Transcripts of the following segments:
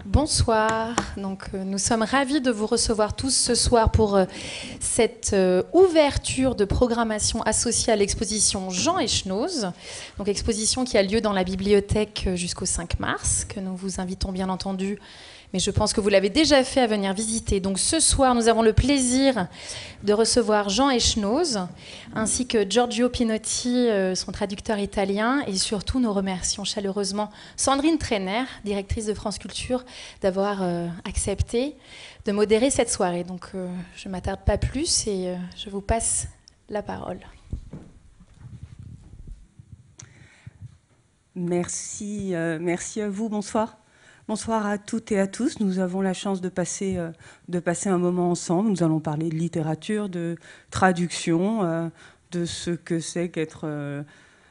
Bonsoir. Donc, nous sommes ravis de vous recevoir tous ce soir pour cette ouverture de programmation associée à l'exposition Jean Echenoz. Donc, exposition qui a lieu dans la bibliothèque jusqu'au 5 mars, que nous vous invitons bien entendu, mais je pense que vous l'avez déjà fait, à venir visiter. Donc ce soir, nous avons le plaisir de recevoir Jean Echenoz, ainsi que Giorgio Pinotti, son traducteur italien, et surtout nous remercions chaleureusement Sandrine Trainer, directrice de France Culture, d'avoir accepté de modérer cette soirée. Donc je ne m'attarde pas plus et je vous passe la parole. Merci, merci à vous, bonsoir. Bonsoir à toutes et à tous. Nous avons la chance de passer un moment ensemble. Nous allons parler de littérature, de traduction, de ce que c'est qu'être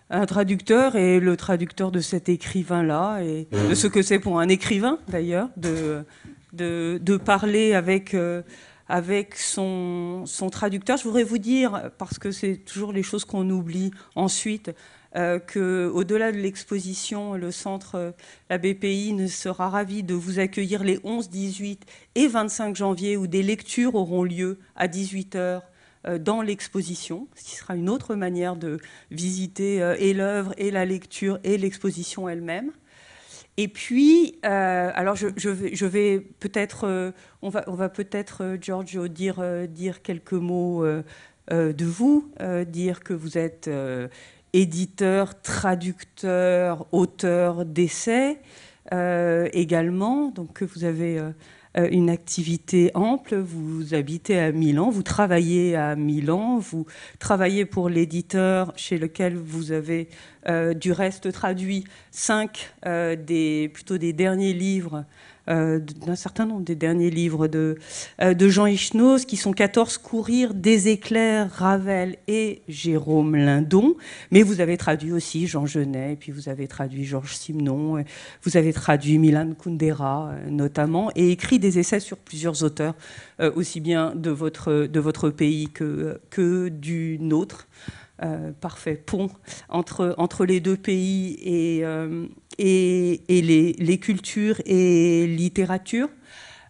un traducteur et le traducteur de cet écrivain-là, et de ce que c'est pour un écrivain, d'ailleurs, de parler avec son traducteur. Je voudrais vous dire, parce que c'est toujours les choses qu'on oublie ensuite, qu'au-delà de l'exposition, le centre, la BPI, sera ravi de vous accueillir les 11, 18 et 25 janvier, où des lectures auront lieu à 18h dans l'exposition, ce qui sera une autre manière de visiter et l'œuvre, et la lecture, et l'exposition elle-même. Et puis, alors je vais peut-être, on va peut-être, Giorgio, dire quelques mots de vous, dire que vous êtes éditeur, traducteur, auteur d'essais également, donc que vous avez une activité ample, vous habitez à Milan, vous travaillez à Milan, vous travaillez pour l'éditeur chez lequel vous avez du reste traduit 5 plutôt des derniers livres, d'un certain nombre des derniers livres de Jean Echenoz, qui sont 14 Courir des éclairs, Ravel et Jérôme Lindon. Mais vous avez traduit aussi Jean Genet, et puis vous avez traduit Georges Simenon, vous avez traduit Milan Kundera notamment, et écrit des essais sur plusieurs auteurs, aussi bien de votre pays que du nôtre. Parfait pont entre les deux pays et les cultures et littérature.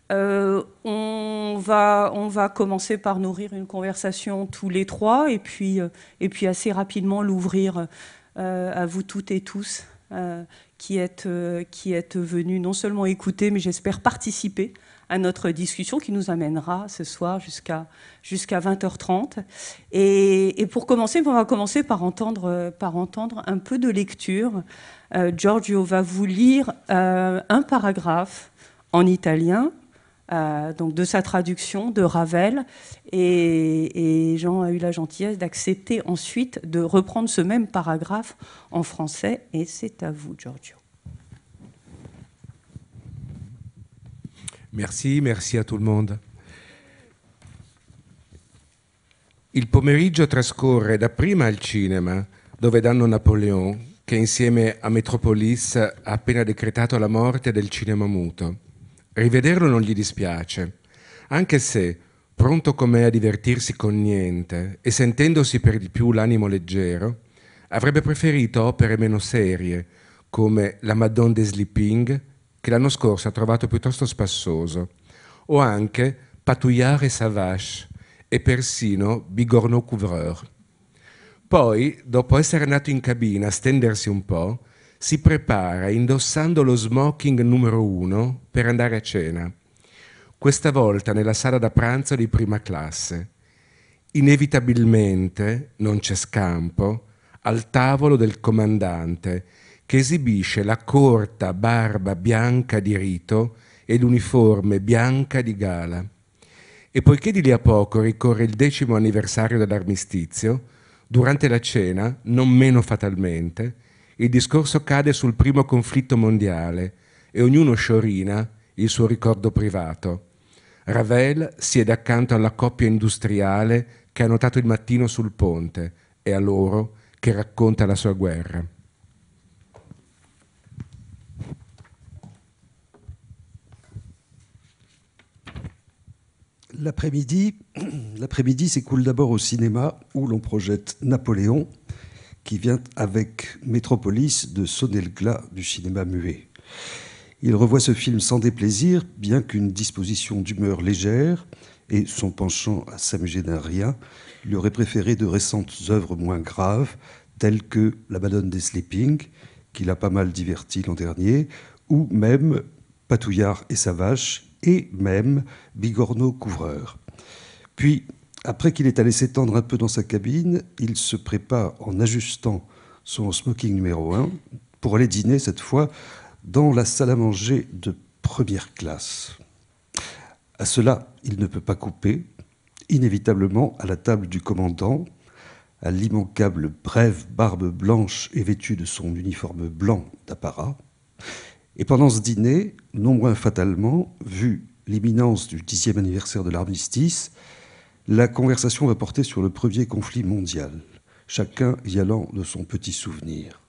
On va commencer par nourrir une conversation tous les trois, et puis assez rapidement l'ouvrir à vous toutes et tous qui êtes venus non seulement écouter, mais j'espère participer à notre discussion qui nous amènera ce soir jusqu'à 20h30. Et pour commencer, on va commencer par entendre un peu de lecture. Giorgio va vous lire un paragraphe en italien, donc de sa traduction de Ravel, et Jean a eu la gentillesse d'accepter ensuite de reprendre ce même paragraphe en français, et c'est à vous, Giorgio. Merci a tout le monde. Il pomeriggio trascorre dapprima al cinema, dove danno Napoleon, che insieme a Metropolis ha appena decretato la morte del cinema muto. Rivederlo non gli dispiace, anche se, pronto com'è a divertirsi con niente e sentendosi per di più l'animo leggero, avrebbe preferito opere meno serie, come La Madone des Sleeping, che l'anno scorso ha trovato piuttosto spassoso, o anche Patouillard et Savage, e persino Bigorneau Couvreur. Poi, dopo essere andato in cabina a stendersi un po', si prepara indossando lo smoking numero 1 per andare a cena, questa volta nella sala da pranzo di prima classe. Inevitabilmente, non c'è scampo, al tavolo del comandante, che esibisce la corta barba bianca di rito e l'uniforme bianca di gala. E poiché di lì a poco ricorre il 10° anniversario dell'armistizio, durante la cena, non meno fatalmente, il discorso cade sul primo conflitto mondiale e ognuno sciorina il suo ricordo privato. Ravel siede accanto alla coppia industriale che ha notato il mattino sul ponte e a loro che racconta la sua guerra. L'après-midi s'écoule d'abord au cinéma où l'on projette Napoléon, qui vient avec Métropolis de sonner le glas du cinéma muet. Il revoit ce film sans déplaisir, bien qu'une disposition d'humeur légère et son penchant à s'amuser d'un rien lui aurait préféré de récentes œuvres moins graves, telles que La Madone des Sleeping, qui l'a pas mal diverti l'an dernier, ou même Patouillard et sa vache, et même Bigorneau couvreur. Puis, après qu'il est allé s'étendre un peu dans sa cabine, il se prépare en ajustant son smoking numéro 1 pour aller dîner, cette fois, dans la salle à manger de première classe. À cela, il ne peut pas couper, inévitablement à la table du commandant, à l'immanquable brève barbe blanche et vêtu de son uniforme blanc d'apparat. Et pendant ce dîner, non moins fatalement, vu l'imminence du 10e anniversaire de l'armistice, la conversation va porter sur le premier conflit mondial, chacun y allant de son petit souvenir.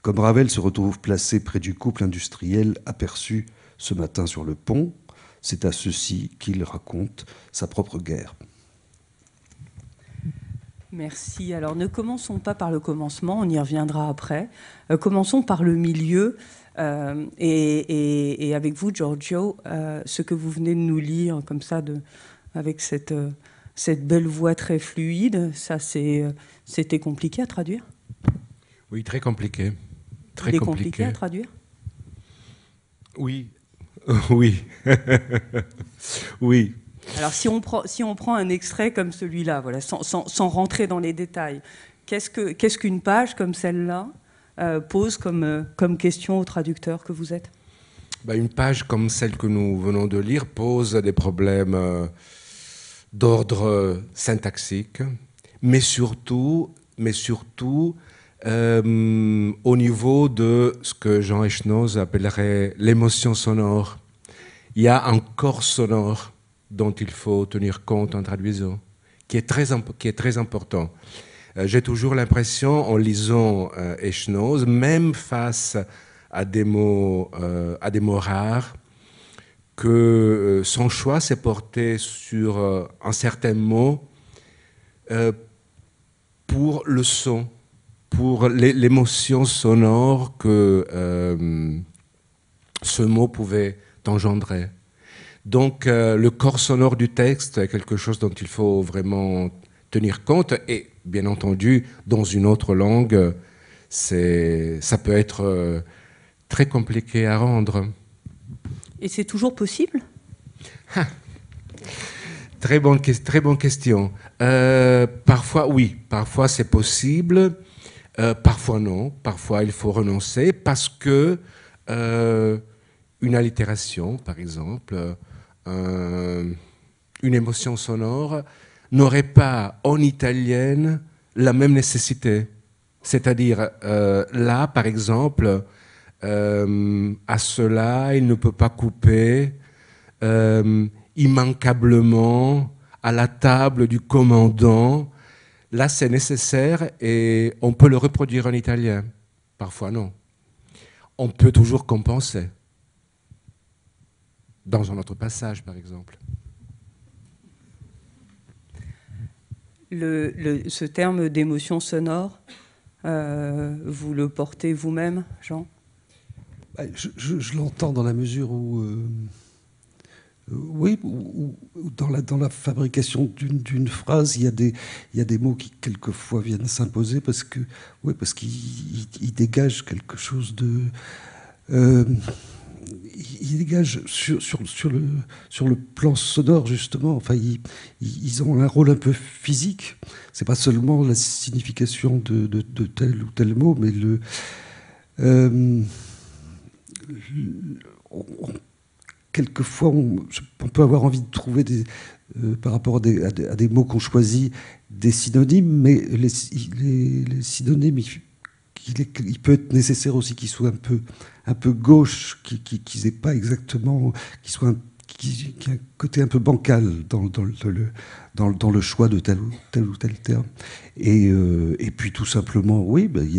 Comme Ravel se retrouve placé près du couple industriel aperçu ce matin sur le pont, c'est à ceux-ci qu'il raconte sa propre guerre. Merci. Alors ne commençons pas par le commencement, on y reviendra après. Commençons par le milieu. Et avec vous, Giorgio, ce que vous venez de nous lire comme ça, avec cette belle voix très fluide, ça c'était compliqué à traduire? Oui, très compliqué. Très compliqué à traduire? Oui. Oui. Oui. Alors si on prend un extrait comme celui-là, voilà, sans rentrer dans les détails, qu'est-ce qu'une page comme celle-là pose comme question au traducteur que vous êtes? Une page comme celle que nous venons de lire pose des problèmes d'ordre syntaxique, mais surtout au niveau de ce que Jean Echenoz appellerait l'émotion sonore. Il y a un corps sonore dont il faut tenir compte en traduisant, qui est très important. J'ai toujours l'impression, en lisant Echenoz, même face à des mots rares, que son choix s'est porté sur un certain mot pour le son, pour l'émotion sonore que ce mot pouvait engendrer. Donc le corps sonore du texte est quelque chose dont il faut vraiment tenir compte, et bien entendu, dans une autre langue, ça peut être très compliqué à rendre. Et c'est toujours possible? Très bonne question. Parfois, oui, parfois c'est possible, parfois non, parfois il faut renoncer parce que une allitération, par exemple, une émotion sonore n'aurait pas en italienne la même nécessité. C'est-à-dire, là, par exemple, à cela, il ne peut pas couper immanquablement à la table du commandant. Là, c'est nécessaire et on peut le reproduire en italien. Parfois, non. On peut toujours compenser. Dans un autre passage, par exemple. Ce terme d'émotion sonore, vous le portez vous-même, Jean? Je l'entends dans la mesure où, oui, dans la fabrication d'une phrase, il y a des mots qui quelquefois viennent s'imposer parce qu'ils dégagent quelque chose de... ils dégagent sur le plan sonore, justement. Enfin, ils ont un rôle un peu physique. C'est pas seulement la signification de tel ou tel mot, mais quelquefois, on peut avoir envie de trouver par rapport à des mots qu'on choisit des synonymes, mais les synonymes, il peut être nécessaire aussi qu'ils soient un peu gauche, qu'ils aient pas exactement, qu'il y ait un côté un peu bancal dans le choix de tel ou tel terme. Et puis tout simplement, oui, il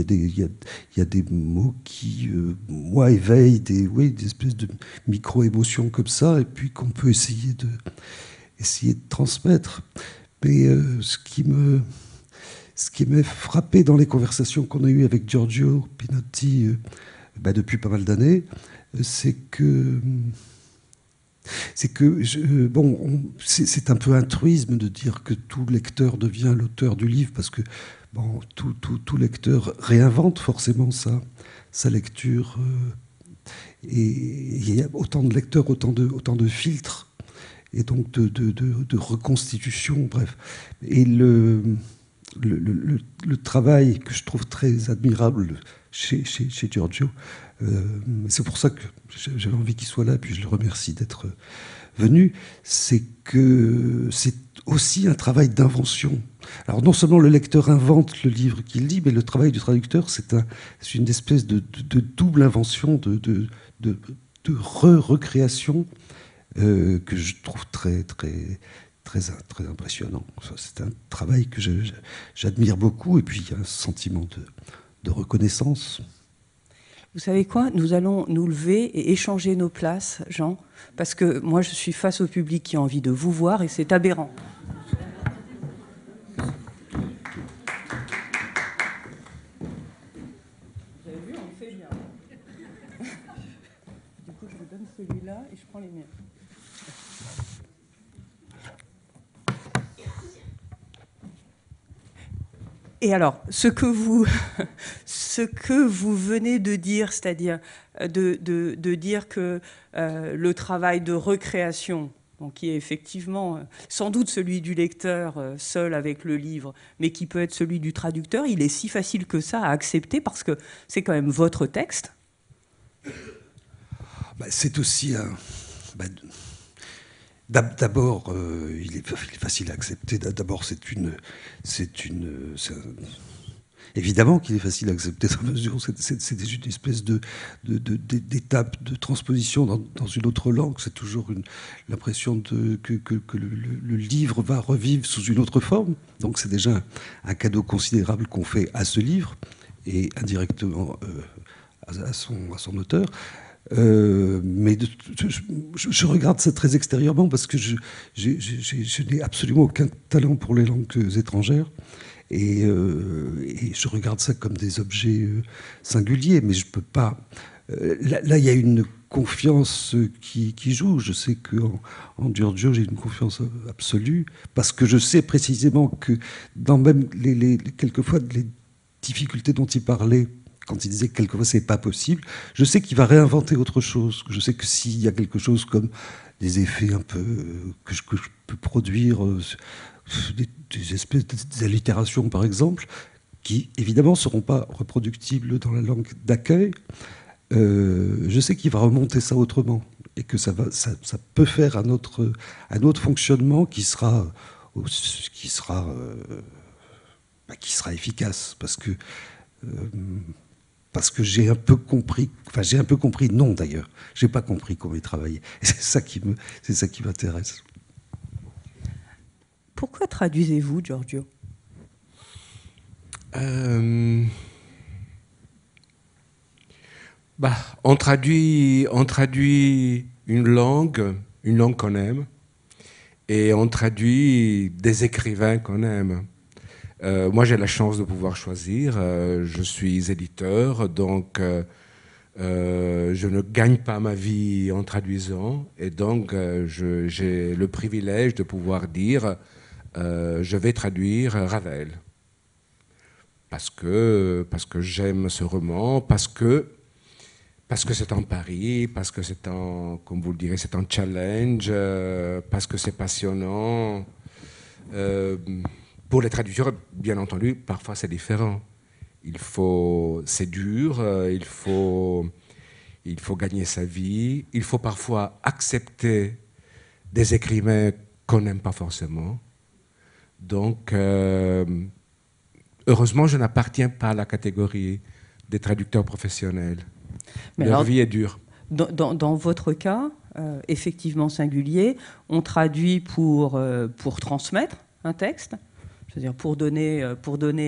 y a des mots qui, moi, éveillent des espèces de micro-émotions comme ça, et puis qu'on peut essayer de transmettre. Mais ce qui m'est frappé dans les conversations qu'on a eues avec Giorgio Pinotti depuis pas mal d'années, c'est que c'est un peu un truisme de dire que tout lecteur devient l'auteur du livre, parce que bon, tout lecteur réinvente forcément sa lecture. Et il y a autant de lecteurs, autant de filtres, et donc de reconstitution, bref. Et le travail que je trouve très admirable chez Giorgio, c'est pour ça que j'avais envie qu'il soit là, puis je le remercie d'être venu, c'est que c'est aussi un travail d'invention. Alors non seulement le lecteur invente le livre qu'il lit, mais le travail du traducteur, c'est une espèce de double invention, de recréation que je trouve très impressionnant. C'est un travail que j'admire beaucoup, et puis il y a un sentiment de reconnaissance. Vous savez quoi? Nous allons nous lever et échanger nos places, Jean, parce que moi je suis face au public qui a envie de vous voir et c'est aberrant. Vous avez vu, on le fait bien. Du coup, je vous donne celui-là et je prends les miens. Et alors, ce que vous venez de dire, c'est-à-dire de dire que le travail de recréation, donc qui est effectivement sans doute celui du lecteur seul avec le livre, mais qui peut être celui du traducteur, il est si facile que ça à accepter parce que c'est quand même votre texte. C'est aussi un... D'abord, il est facile à accepter. D'abord, évidemment qu'il est facile à accepter dans la mesure où c'est une espèce d'étape de transposition dans une autre langue. C'est toujours l'impression que le livre va revivre sous une autre forme. Donc c'est déjà un cadeau considérable qu'on fait à ce livre et indirectement à son auteur. Mais je regarde ça très extérieurement parce que je n'ai absolument aucun talent pour les langues étrangères et je regarde ça comme des objets singuliers, mais je peux pas. Là, il y a une confiance qui joue. Je sais qu'en Giorgio, j'ai une confiance absolue parce que je sais précisément que dans même quelquefois les difficultés dont il parlait, quand il disait que quelquefois c'est pas possible, je sais qu'il va réinventer autre chose. Je sais que s'il y a quelque chose comme des effets un peu que je peux produire, des espèces d'allitérations par exemple, qui évidemment ne seront pas reproductibles dans la langue d'accueil, je sais qu'il va remonter ça autrement et que ça peut faire un autre fonctionnement qui sera efficace parce que j'ai un peu compris, non d'ailleurs, j'ai pas compris comment il travaillait. Et c'est ça qui m'intéresse. Pourquoi traduisez-vous, Giorgio ? On traduit une langue qu'on aime, et on traduit des écrivains qu'on aime. Moi, j'ai la chance de pouvoir choisir. Je suis éditeur, donc je ne gagne pas ma vie en traduisant. Et donc, j'ai le privilège de pouvoir dire je vais traduire Ravel. Parce que j'aime ce roman, parce que c'est en Paris, parce que c'est comme vous le direz, c'est un challenge, parce que c'est passionnant. Pour les traducteurs, bien entendu, parfois c'est différent. C'est dur, il faut gagner sa vie, il faut parfois accepter des écrivains qu'on n'aime pas forcément. Donc, heureusement, je n'appartiens pas à la catégorie des traducteurs professionnels. Mais leur vie est dure. Dans votre cas, effectivement singulier, on traduit pour transmettre un texte, c'est-à-dire pour donner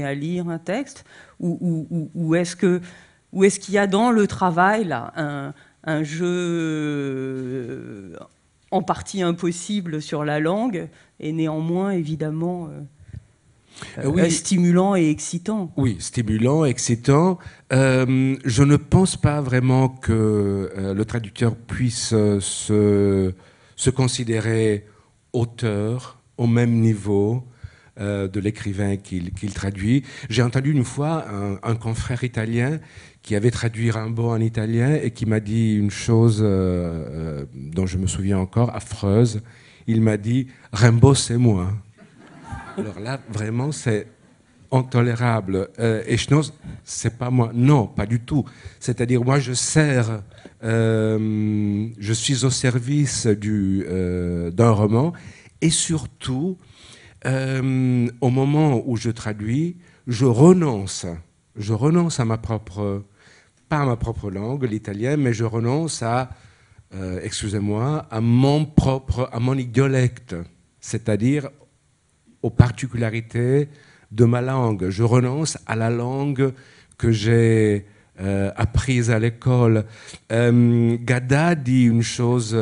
à lire un texte, ou est-ce qu'il y a dans le travail là un jeu en partie impossible sur la langue et néanmoins évidemment Oui. stimulant et excitant. Oui, stimulant, excitant. Je ne pense pas vraiment que le traducteur puisse se considérer auteur au même niveau de l'écrivain qu'il traduit. J'ai entendu une fois un confrère italien qui avait traduit Rimbaud en italien et qui m'a dit une chose dont je me souviens encore, affreuse. Il m'a dit « Rimbaud, c'est moi ». Alors là, vraiment, c'est intolérable. Et Schnoz, c'est pas moi. Non, pas du tout. C'est-à-dire, moi, je suis au service d'un roman, et surtout, au moment où je traduis, je renonce à ma propre, pas à ma propre langue, l'italien, mais je renonce à, excusez-moi, à mon idiolecte, c'est-à-dire aux particularités de ma langue. Je renonce à la langue que j'ai apprise à l'école. Gadda dit une chose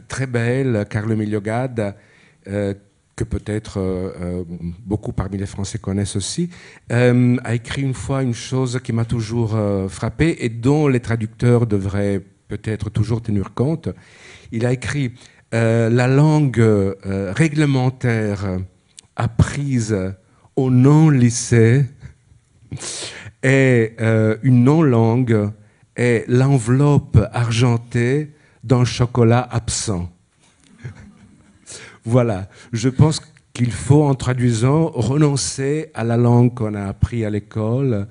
très belle, Carlo Emilio Gadda, que peut-être beaucoup parmi les Français connaissent aussi, a écrit une fois une chose qui m'a toujours frappé et dont les traducteurs devraient peut-être toujours tenir compte. Il a écrit la langue réglementaire apprise au non-lycée est une non-langue est l'enveloppe argentée d'un chocolat absent. Voilà, je pense qu'il faut, en traduisant, renoncer à la langue qu'on a appris à l'école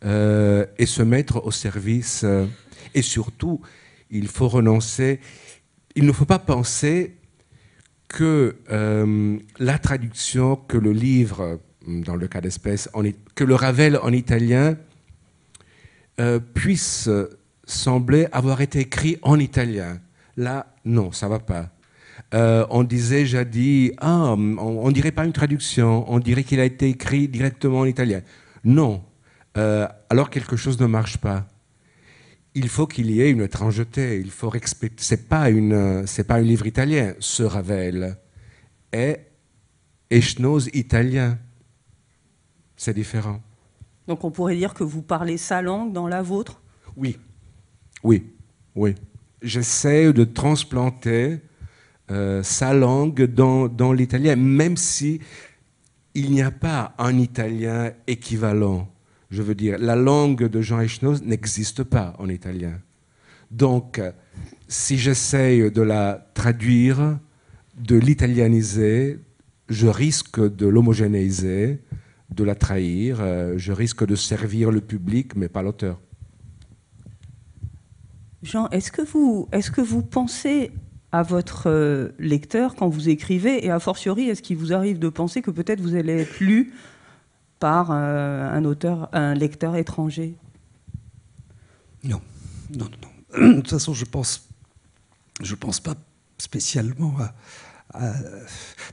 et se mettre au service. Et surtout, il faut renoncer. Il ne faut pas penser que la traduction, que le livre, dans le cas d'espèce, que le Ravel en italien puisse sembler avoir été écrit en italien. Là, non, ça ne va pas. On disait jadis, on dirait pas une traduction, on dirait qu'il a été écrit directement en italien. Non, alors quelque chose ne marche pas. Il faut qu'il y ait une étrangeté. Il faut respecter. C'est pas un livre italien. Ce Ravel est Schnoz italien. C'est différent. Donc on pourrait dire que vous parlez sa langue dans la vôtre? Oui, oui, oui. J'essaie de transplanter sa langue dans l'italien, même si il n'y a pas un italien équivalent. Je veux dire, la langue de Jean Schnoz n'existe pas en italien. Donc, si j'essaye de la traduire, de l'italianiser, je risque de l'homogénéiser, de la trahir, je risque de servir le public, mais pas l'auteur. Jean, est-ce que vous pensez à votre lecteur quand vous écrivez, et a fortiori, est-ce qu'il vous arrive de penser que peut-être vous allez être lu par un lecteur étranger? Non. De toute façon, je pense pas spécialement à...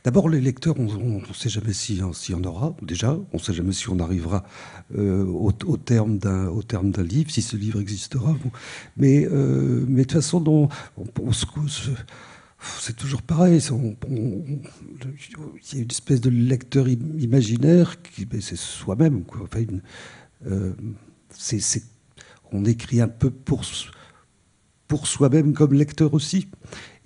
D'abord, les lecteurs, on ne sait jamais s'il y en aura, déjà. On ne sait jamais si on arrivera au terme d'un livre, si ce livre existera. Mais de toute façon, c'est toujours pareil. Il y a une espèce de lecteur imaginaire qui, c'est soi-même, quoi. Enfin, on écrit un peu pour soi-même comme lecteur aussi.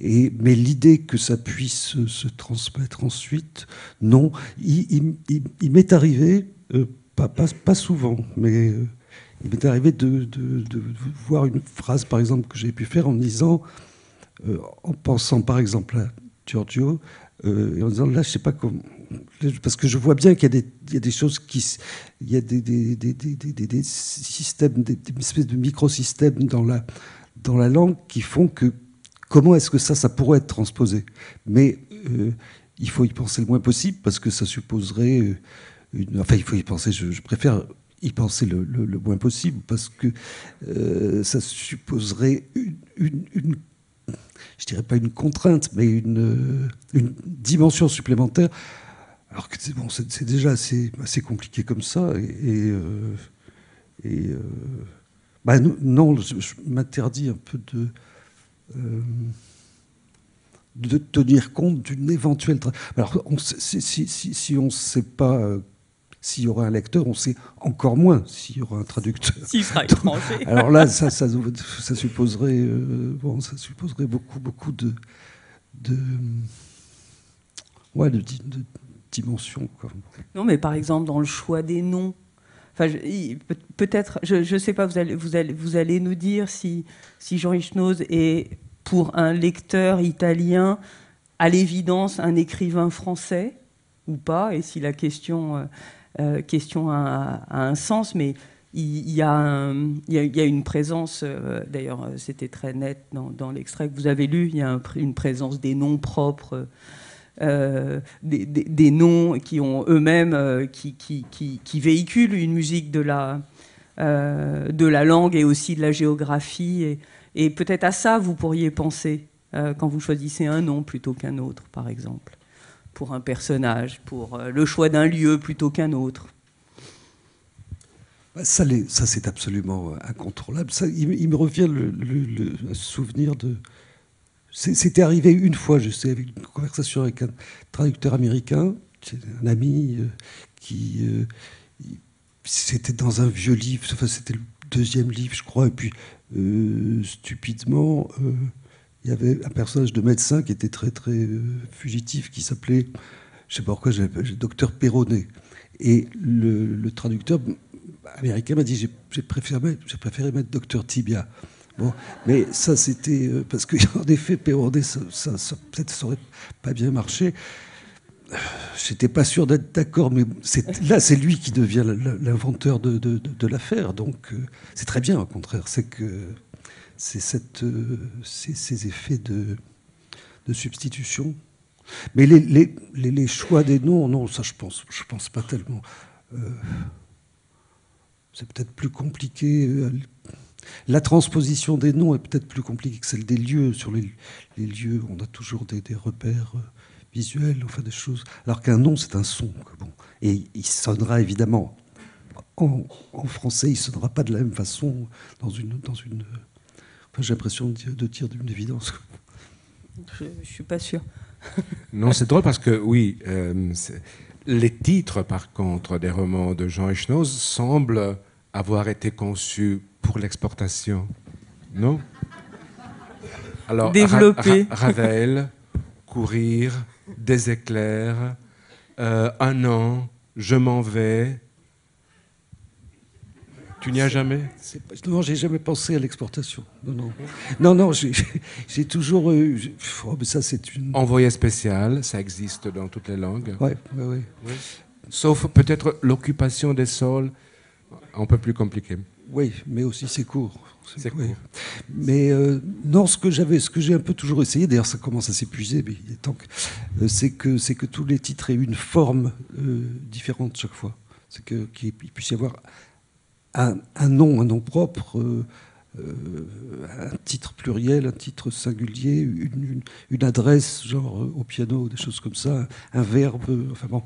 Mais l'idée que ça puisse se transmettre ensuite, non. Il m'est arrivé, pas souvent, mais il m'est arrivé de voir une phrase, par exemple, que j'ai pu faire en disant, en pensant par exemple à Giorgio, et en disant là, je sais pas comment, parce que je vois bien qu'il y a des choses il y a des systèmes, des espèces de microsystèmes dans la langue qui font que comment est-ce que ça pourrait être transposé. Mais il faut y penser le moins possible parce que ça supposerait enfin, il faut y penser. Je préfère y penser le moins possible parce que ça supposerait une je dirais pas une contrainte, mais une dimension supplémentaire. Alors que c'est déjà assez compliqué comme ça. Non, je m'interdis un peu de tenir compte d'une éventuelle... Alors, si on ne sait pas s'il y aura un lecteur, on sait encore moins s'il y aura un traducteur. S'il sera étranger. Alors là, ça supposerait, ça supposerait beaucoup de dimensions, quoi. Non, mais par exemple, dans le choix des noms, enfin, peut-être, je ne sais pas, vous allez nous dire si Jean Echenoz est, pour un lecteur italien, à l'évidence, un écrivain français ou pas, et si la question a un sens, mais il y a une présence, d'ailleurs c'était très net dans l'extrait que vous avez lu, il y a une présence des noms propres, des noms qui ont eux-mêmes, qui véhiculent une musique de la langue et aussi de la géographie, et peut-être à ça vous pourriez penser quand vous choisissez un nom plutôt qu'un autre, par exemple, pour un personnage, pour le choix d'un lieu plutôt qu'un autre. Ça c'est absolument incontrôlable. Ça, il me revient le souvenir de... C'était arrivé une fois, je sais, avec une conversation avec un traducteur américain, un ami c'était dans un vieux livre, enfin, c'était le deuxième livre, je crois, et puis stupidement, il y avait un personnage de médecin qui était très très fugitif, qui s'appelait, je ne sais pas pourquoi, docteur Perronnet. Et le traducteur américain m'a dit j'ai préféré mettre docteur Tibia. Bon, mais ça c'était parce qu'en effet Perronnet, ça peut-être ça aurait pas bien marché. J'étais pas sûr d'être d'accord, mais là c'est lui qui devient l'inventeur de l'affaire, donc c'est très bien, au contraire, c'est ces effets de substitution. Mais les choix des noms, non, ça je pense pas tellement. C'est peut-être plus compliqué. La transposition des noms est peut-être plus compliquée que celle des lieux. Sur les lieux, on a toujours des repères visuels, enfin des choses. Alors qu'un nom, c'est un son. Bon. Et il sonnera évidemment en français, il sonnera pas de la même façon dans une. Enfin, j'ai l'impression de dire d'une évidence. Je suis pas sûr. Non, c'est drôle parce que oui, les titres, par contre, des romans de Jean Echenoz semblent avoir été conçus pour l'exportation, non? Alors, développer. Ravel, Courir, Des éclairs, Un an, Je m'en vais. Tu n'y as jamais? Non, j'ai jamais pensé à l'exportation. Non, j'ai toujours eu... Oh, mais ça, c'est une... Envoyé spécial, ça existe dans toutes les langues. Oui. Sauf peut-être l'occupation des sols, un peu plus compliqué. Oui, mais aussi c'est court. C'est court. Oui. Mais non, ce que j'ai un peu toujours essayé, d'ailleurs ça commence à s'épuiser, mais il est temps que c'est que tous les titres aient une forme différente chaque fois. C'est qu'il puisse y avoir un nom propre, un titre pluriel, un titre singulier, une adresse, genre au piano, des choses comme ça, un verbe, enfin bon.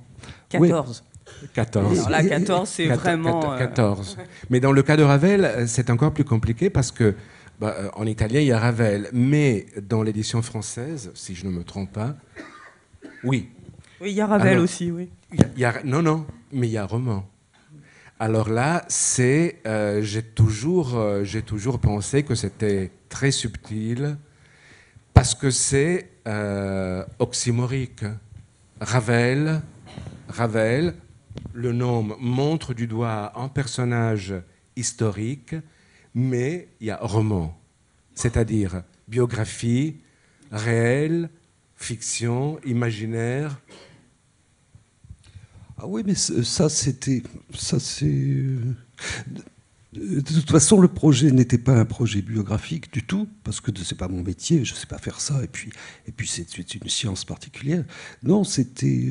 14. Oui. 14. Alors là, 14, c'est vraiment... 14. Mais dans le cas de Ravel, c'est encore plus compliqué parce que en italien, il y a Ravel. Mais dans l'édition française, si je ne me trompe pas, oui. Oui, il y a Ravel aussi, oui. Non, mais il y a roman. Alors là, j'ai toujours pensé que c'était très subtil parce que c'est oxymorique. Ravel, le nom montre du doigt un personnage historique, mais il y a roman, c'est-à-dire biographie, réel, fiction, imaginaire. Ah oui, mais c'est... De toute façon, le projet n'était pas un projet biographique du tout, parce que c'est pas mon métier, je sais pas faire ça, et puis c'est une science particulière. Non, c'était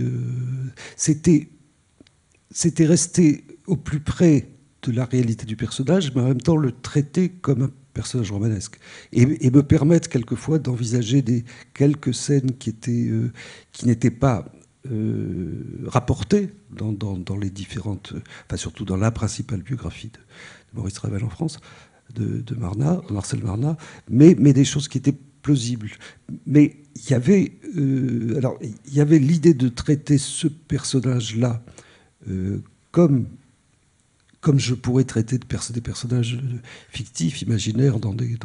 rester au plus près de la réalité du personnage, mais en même temps le traiter comme un personnage romanesque, et me permettre quelquefois d'envisager quelques scènes qui n'étaient pas rapportées dans les différentes, enfin surtout dans la principale biographie de Maurice Ravel en France, de Marcel Marnat, mais des choses qui étaient plausible. Mais il y avait, l'idée de traiter ce personnage-là comme je pourrais traiter des personnages fictifs, imaginaires, dans des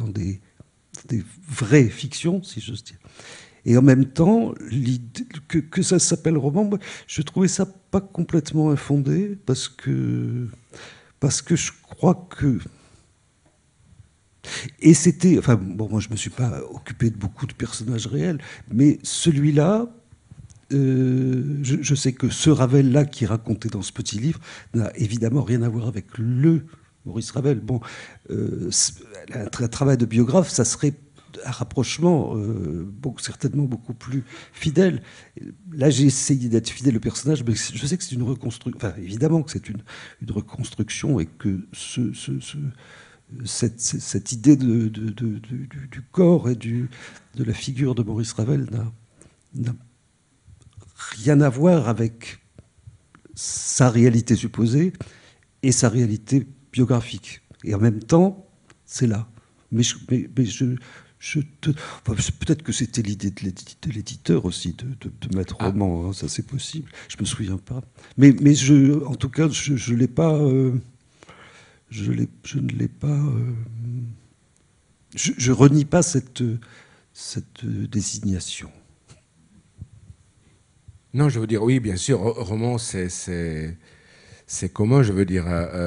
vraies fictions, si j'ose dire. Et en même temps, l'idée que ça s'appelle roman, je trouvais ça pas complètement infondé, parce que je crois que... Et c'était... Enfin, bon, moi, je me suis pas occupé de beaucoup de personnages réels, mais celui-là, je sais que ce Ravel-là qui est raconté dans ce petit livre n'a évidemment rien à voir avec le Maurice Ravel. Bon, un travail de biographe, ça serait un rapprochement certainement beaucoup plus fidèle. Là, j'ai essayé d'être fidèle au personnage, mais je sais que c'est une reconstruction. Enfin, évidemment que c'est une reconstruction, et que cette idée du corps et de la figure de Maurice Ravel n'a rien à voir avec sa réalité supposée et sa réalité biographique. Et en même temps, c'est là. Mais peut-être que c'était l'idée de l'éditeur aussi, de mettre roman, hein, ça c'est possible. Je me souviens pas. Mais en tout cas, je l'ai pas. Je ne l'ai pas. Je renie pas cette désignation. Non, je veux dire, oui, bien sûr, roman, c'est commun, je veux dire.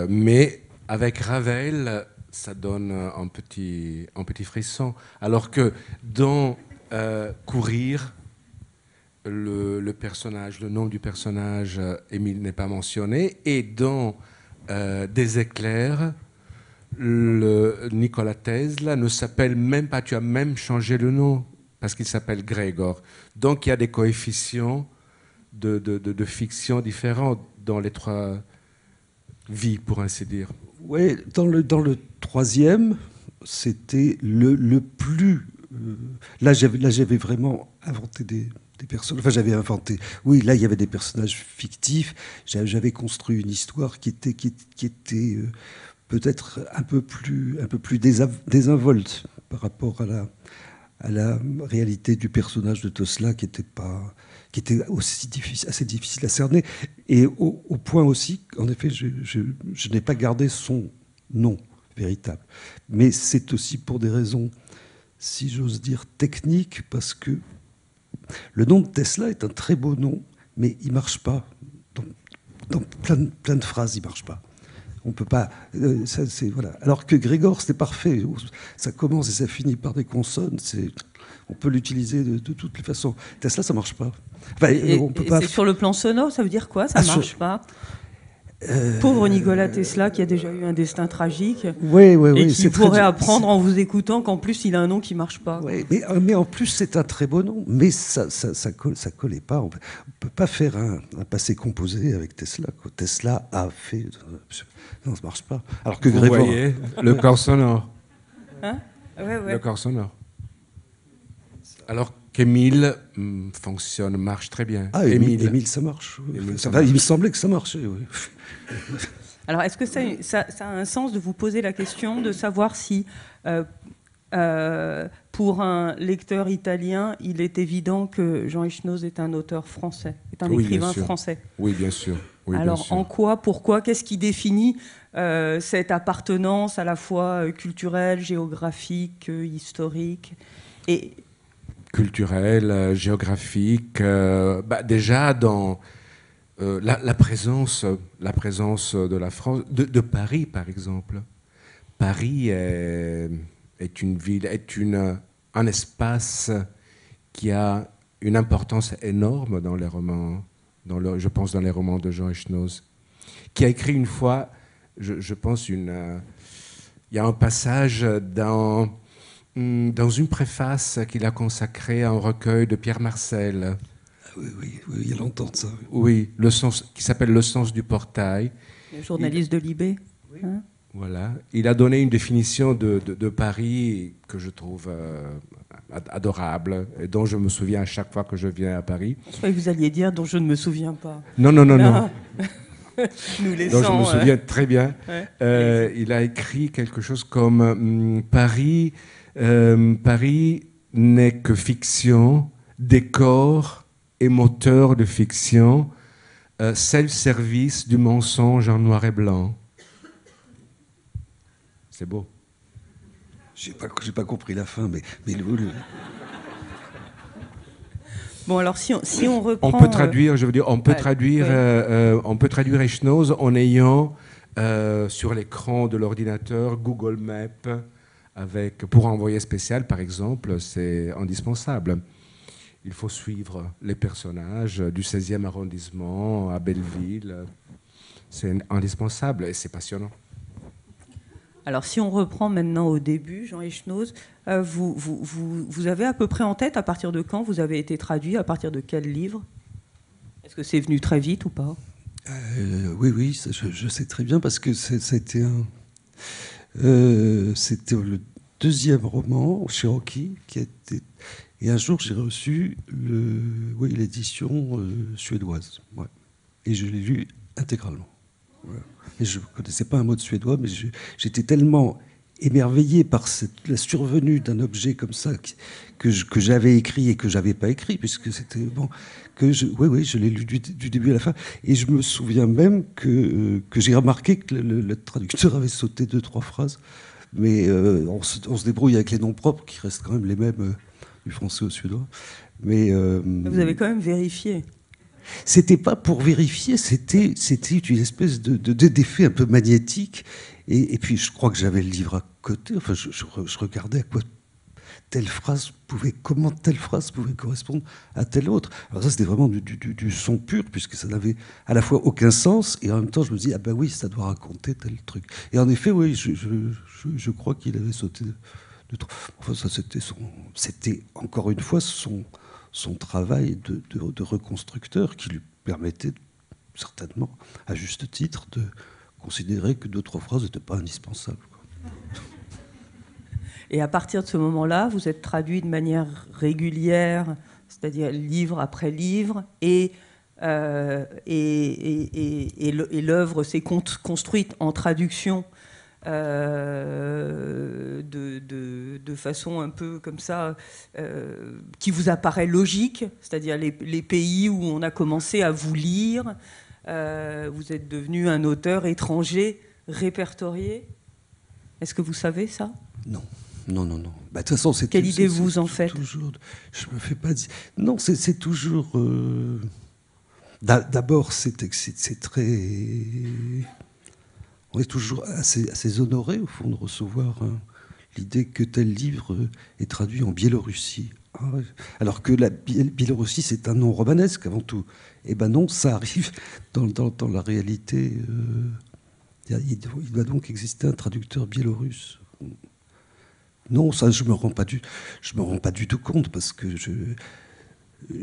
Mais avec Ravel, ça donne un petit frisson. Alors que dans Courir, le personnage, le nom du personnage, Émile, n'est pas mentionné. Et dans Des éclairs, Nikola Tesla ne s'appelle même pas, tu as même changé le nom, parce qu'il s'appelle Grégor. Donc il y a des coefficients de fiction différents dans les trois vies, pour ainsi dire. Oui, dans le troisième, c'était le plus... là, j'avais vraiment inventé des personnages. Enfin, j'avais inventé... Oui, là, il y avait des personnages fictifs. J'avais construit une histoire qui était peut-être un peu plus désinvolte par rapport à la réalité du personnage de Tesla, qui était aussi assez difficile à cerner, et au point aussi, en effet, je n'ai pas gardé son nom véritable. Mais c'est aussi pour des raisons, si j'ose dire, techniques, parce que le nom de Tesla est un très beau nom, mais il ne marche pas. Dans plein de phrases, il ne marche pas. On peut pas. Voilà. Alors que Grégor, c'était parfait. Ça commence et ça finit par des consonnes. On peut l'utiliser de toutes les façons. Tesla, ça marche pas. Enfin, on peut pas. C'est sur le plan sonore, ça veut dire quoi? Ça marche pas. Pauvre Nikola Tesla, qui a déjà eu un destin tragique, et qui pourrait apprendre en vous écoutant qu'en plus il a un nom qui marche pas. Oui, mais en plus c'est un très beau nom, mais ça collait pas. On peut pas faire un passé composé avec Tesla. Tesla a fait. Non, ça marche pas. Alors que vous voyez le corps sonore. Hein? Ouais. Le corps sonore. Alors qu'Émile marche très bien. Ah, Émile, ça marche. Il me semblait que ça marchait. Oui. Alors, est-ce que ça a un sens de vous poser la question de savoir si, pour un lecteur italien, il est évident que Jean Echenoz est un auteur français, est un écrivain français? Oui, bien sûr. Oui, alors, bien sûr. en quoi, pourquoi, qu'est-ce qui définit cette appartenance à la fois culturelle, géographique, historique et... Culturelle, géographique, déjà dans la présence de la France, de Paris par exemple. Paris est une ville, un espace qui a une importance énorme dans les romans, je pense dans les romans de Jean Echenoz, qui a écrit une fois, je pense, il y a un passage dans une préface qu'il a consacrée à un recueil de Pierre Marcel. Oui, il y a longtemps de ça. Oui, qui s'appelle Le sens du portail. Le journaliste de Libé. Hein? Voilà. Il a donné une définition de Paris que je trouve adorable, et dont je me souviens à chaque fois que je viens à Paris. Je croyais que vous alliez dire dont je ne me souviens pas. Non. Nous laissons, donc je me souviens très bien. Ouais. Il a écrit quelque chose comme Paris n'est que fiction, décor et moteur de fiction, self-service du mensonge en noir et blanc. C'est beau. J'ai pas compris la fin, mais Bon, alors si on reprend... On peut traduire, je veux dire, on peut traduire Echnoz en ayant sur l'écran de l'ordinateur Google Maps pour envoyer spécial, par exemple, c'est indispensable. Il faut suivre les personnages du 16e arrondissement à Belleville. C'est indispensable et c'est passionnant. Alors, si on reprend maintenant au début, Jean Echnoz, vous avez à peu près en tête à partir de quand vous avez été traduit, à partir de quel livre? Est-ce que c'est venu très vite ou pas? Oui, je sais très bien parce que c'était le deuxième roman, Cherokee, qui a été... Et un jour, j'ai reçu l'édition suédoise. Ouais. Et je l'ai lu intégralement. Voilà. Et je ne connaissais pas un mot de suédois, mais j'étais tellement émerveillé par la survenue d'un objet comme ça que j'avais écrit et que je n'avais pas écrit, puisque c'était bon, je l'ai lu du début à la fin. Et je me souviens même que j'ai remarqué que le traducteur avait sauté 2-3 phrases, mais on se débrouille avec les noms propres qui restent quand même les mêmes du français au suédois. Mais vous avez quand même vérifié. C'était pas pour vérifier, c'était une espèce d'effet un peu magnétique. Et puis je crois que j'avais le livre à côté. Enfin, je regardais à quoi comment telle phrase pouvait correspondre à telle autre. Alors ça, c'était vraiment du son pur, puisque ça n'avait à la fois aucun sens, et en même temps, je me dis, ah ben oui, ça doit raconter tel truc. Et en effet, oui, je crois qu'il avait sauté de trop. Enfin, ça, c'était encore une fois son travail de reconstructeur qui lui permettait certainement, à juste titre, de considérer que 2-3 phrases n'étaient pas indispensables. Et à partir de ce moment-là, vous êtes traduit de manière régulière, c'est-à-dire livre après livre, et l'œuvre s'est construite en traduction de façon un peu comme ça, qui vous apparaît logique, c'est-à-dire les pays où on a commencé à vous lire, vous êtes devenu un auteur étranger répertorié. Est-ce que vous savez ça? Non. Bah, de toute façon, quelle idée vous en faites? Toujours, je me fais pas dire. Non, c'est toujours. D'abord, c'est très. On est toujours assez honoré, au fond, de recevoir l'idée que tel livre est traduit en Biélorussie. Alors que la Biélorussie, c'est un nom romanesque avant tout. Eh ben non, ça arrive dans la réalité. Il doit donc exister un traducteur biélorusse. Non, ça, je me rends pas du tout compte, parce que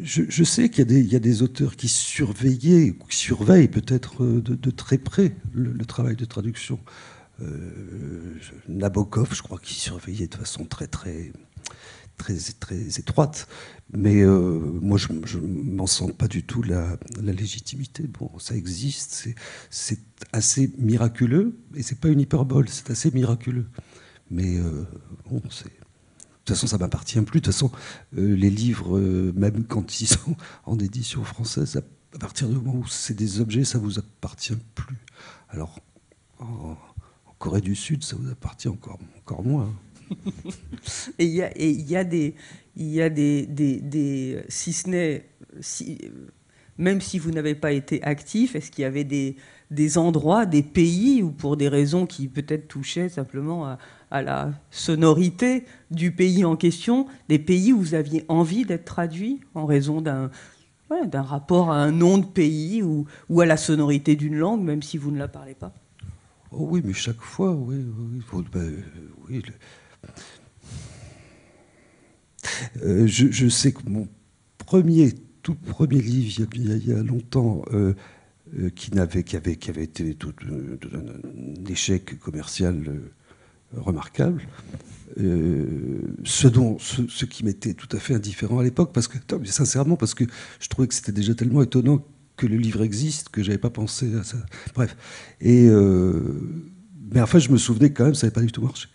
je sais qu'il y a des auteurs qui surveillent peut-être de très près le travail de traduction. Nabokov, je crois qu'il surveillait de façon très étroite. Mais moi, je m'en sens pas du tout la légitimité. Bon, ça existe, c'est assez miraculeux, et c'est pas une hyperbole, c'est assez miraculeux. Mais bon, de toute façon, ça m'appartient plus. De toute façon, les livres, même quand ils sont en édition française, à partir du moment où c'est des objets, ça vous appartient plus. Alors, en Corée du Sud, ça vous appartient encore moins. Et il y a des si ce n'est, même si vous n'avez pas été actif, est-ce qu'il y avait des endroits, des pays où, pour des raisons qui peut-être touchaient simplement à la sonorité du pays en question, des pays où vous aviez envie d'être traduit en raison d'un rapport à un nom de pays ou à la sonorité d'une langue, même si vous ne la parlez pas? Oh oui, mais chaque fois, oui. Je sais que mon tout premier livre, il y a longtemps, qui avait été un échec commercial remarquable, ce qui m'était tout à fait indifférent à l'époque, parce que je trouvais que c'était déjà tellement étonnant que le livre existe que j'avais pas pensé à ça. Bref, et mais enfin, je me souvenais quand même, ça n'avait pas du tout marché.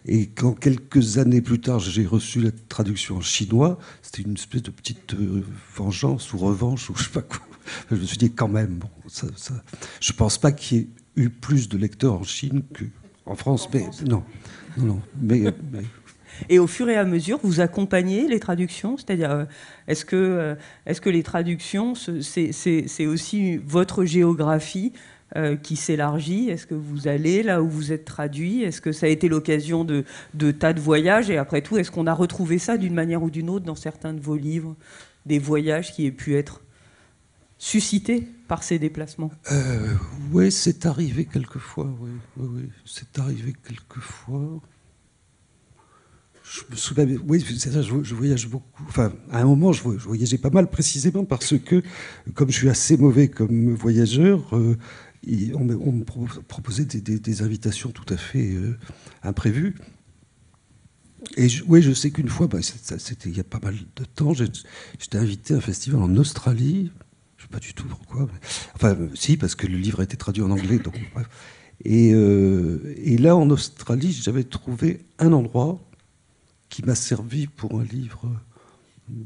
Et quand quelques années plus tard, j'ai reçu la traduction en chinois, c'était une espèce de petite vengeance ou revanche, ou je sais pas quoi. Je me suis dit, quand même, bon, je pense pas qu'il y ait eu plus de lecteurs en Chine qu'en France, mais non. Mais Et au fur et à mesure, vous accompagnez les traductions, c'est-à-dire, est-ce que les traductions, c'est aussi votre géographie qui s'élargit? Est-ce que vous allez là où vous êtes traduit? Est-ce que ça a été l'occasion de tas de voyages? Et après tout, est-ce qu'on a retrouvé ça d'une manière ou d'une autre dans certains de vos livres, des voyages qui aient pu être suscités par ces déplacements? Oui, c'est arrivé quelquefois, oui. C'est arrivé quelquefois. Je me souviens, oui, c'est ça, je voyage beaucoup. Enfin, à un moment, je voyageais pas mal précisément parce que, comme je suis assez mauvais comme voyageur, on me proposait des invitations tout à fait imprévues. Et oui, je sais qu'une fois, c'était il y a pas mal de temps, j'étais invité à un festival en Australie. Je ne sais pas du tout pourquoi. Enfin, si, parce que le livre a été traduit en anglais. Donc, bref. Et là, en Australie, j'avais trouvé un endroit qui m'a servi pour un livre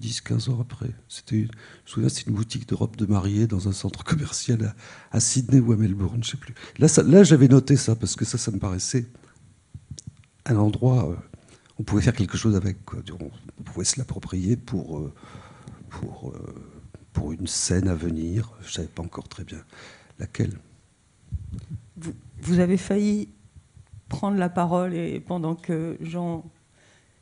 10-15 ans après. Je me souviens, c'était une boutique de robes de mariée dans un centre commercial à Sydney ou à Melbourne, je ne sais plus. Là, j'avais noté ça, parce que ça me paraissait un endroit... on pouvait faire quelque chose avec, quoi. On pouvait se l'approprier pour une scène à venir. Je ne savais pas encore très bien laquelle. Vous avez failli prendre la parole et pendant que Jean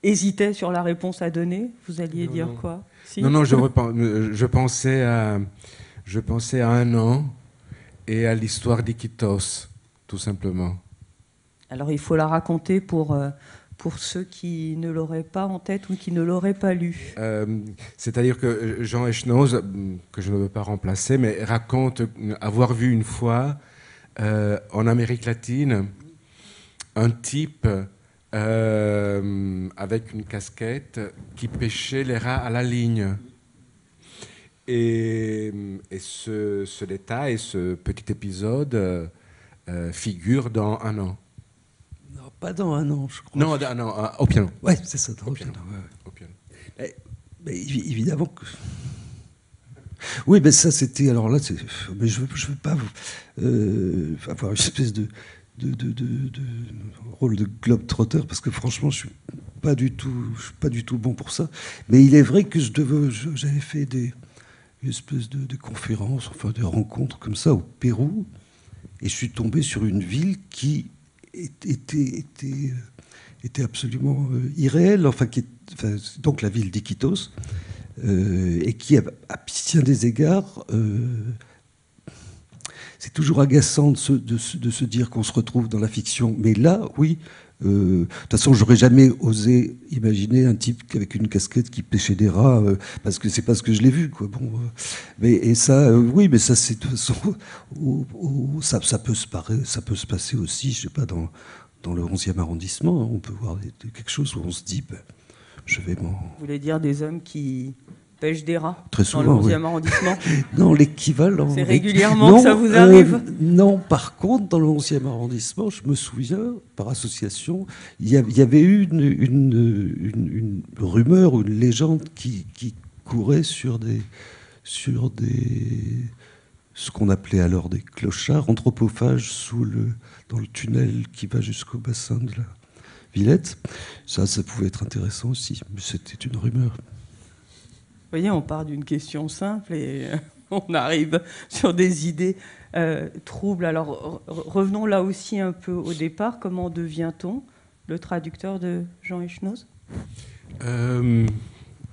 hésitait sur la réponse à donner, vous alliez dire quoi? Si? Non, je pensais à un an et à l'histoire d'Iquitos, tout simplement. Alors il faut la raconter pour ceux qui ne l'auraient pas en tête ou qui ne l'auraient pas lu. C'est-à-dire que Jean Echnoz, que je ne veux pas remplacer, mais raconte avoir vu une fois en Amérique latine un type avec une casquette qui pêchait les rats à la ligne. Et ce détail, ce petit épisode figure dans Un an. Non, pas dans Un an, je crois. Non, au piano. Oui, c'est ça, au piano. Au piano. Mais évidemment que... Oui, mais ça, c'était... Alors là, mais je veux pas avoir une espèce de rôle de globe-trotter, parce que franchement, je suis pas du tout bon pour ça. Mais il est vrai que j'avais fait une espèce de conférences, enfin des rencontres comme ça au Pérou, et je suis tombé sur une ville qui était absolument irréelle, donc la ville d'Iquitos, et qui, à bien des égards, c'est toujours agaçant de se dire qu'on se retrouve dans la fiction. Mais là, oui, de toute façon, j'aurais jamais osé imaginer un type avec une casquette qui pêchait des rats, parce que c'est pas ce que je l'ai vu, quoi. Bon, oui, mais ça, c'est de toute façon, ça peut se passer aussi, je sais pas, dans le 11e arrondissement. On peut voir quelque chose où on se dit, je vais m'en... Vous voulez dire des hommes qui pêchent des rats très souvent, dans le 11e arrondissement? Non, l'équivalent. C'est régulièrement que ça vous arrive? Non, par contre, dans le 11e arrondissement, je me souviens, par association, il y avait eu une rumeur ou une légende qui courait sur ce qu'on appelait alors des clochards anthropophages dans le tunnel qui va jusqu'au bassin de la Villette. Ça pouvait être intéressant aussi, mais c'était une rumeur. Vous voyez, on part d'une question simple et on arrive sur des idées troubles. Alors, revenons là aussi un peu au départ. Comment devient-on le traducteur de Jean Echnoz?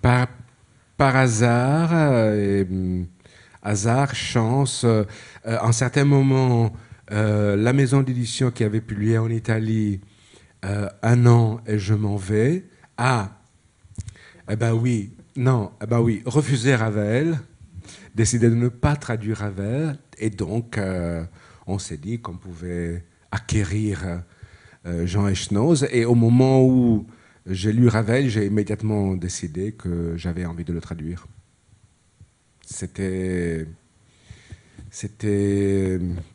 Par hasard, hasard, chance. En certains moments, la maison d'édition qui avait publié en Italie Un an et je m'en vais, refuser Ravel, décider de ne pas traduire Ravel, et donc on s'est dit qu'on pouvait acquérir Jean Echnoz, et au moment où j'ai lu Ravel, j'ai immédiatement décidé que j'avais envie de le traduire. C'était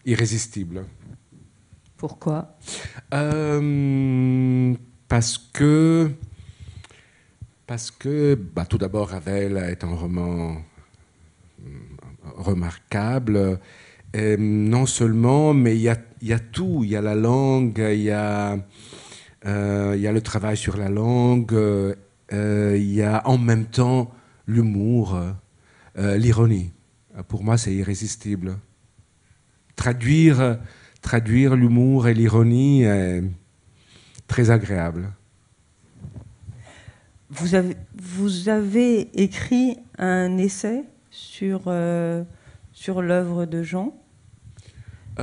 irrésistible. Pourquoi ? Parce que tout d'abord, Ravel est un roman remarquable. Et non seulement, mais il y a tout. Il y a la langue, il y a le travail sur la langue, il y a en même temps l'humour, l'ironie. Pour moi, c'est irrésistible. Traduire l'humour et l'ironie est très agréable. Vous avez écrit un essai sur l'œuvre de Jean.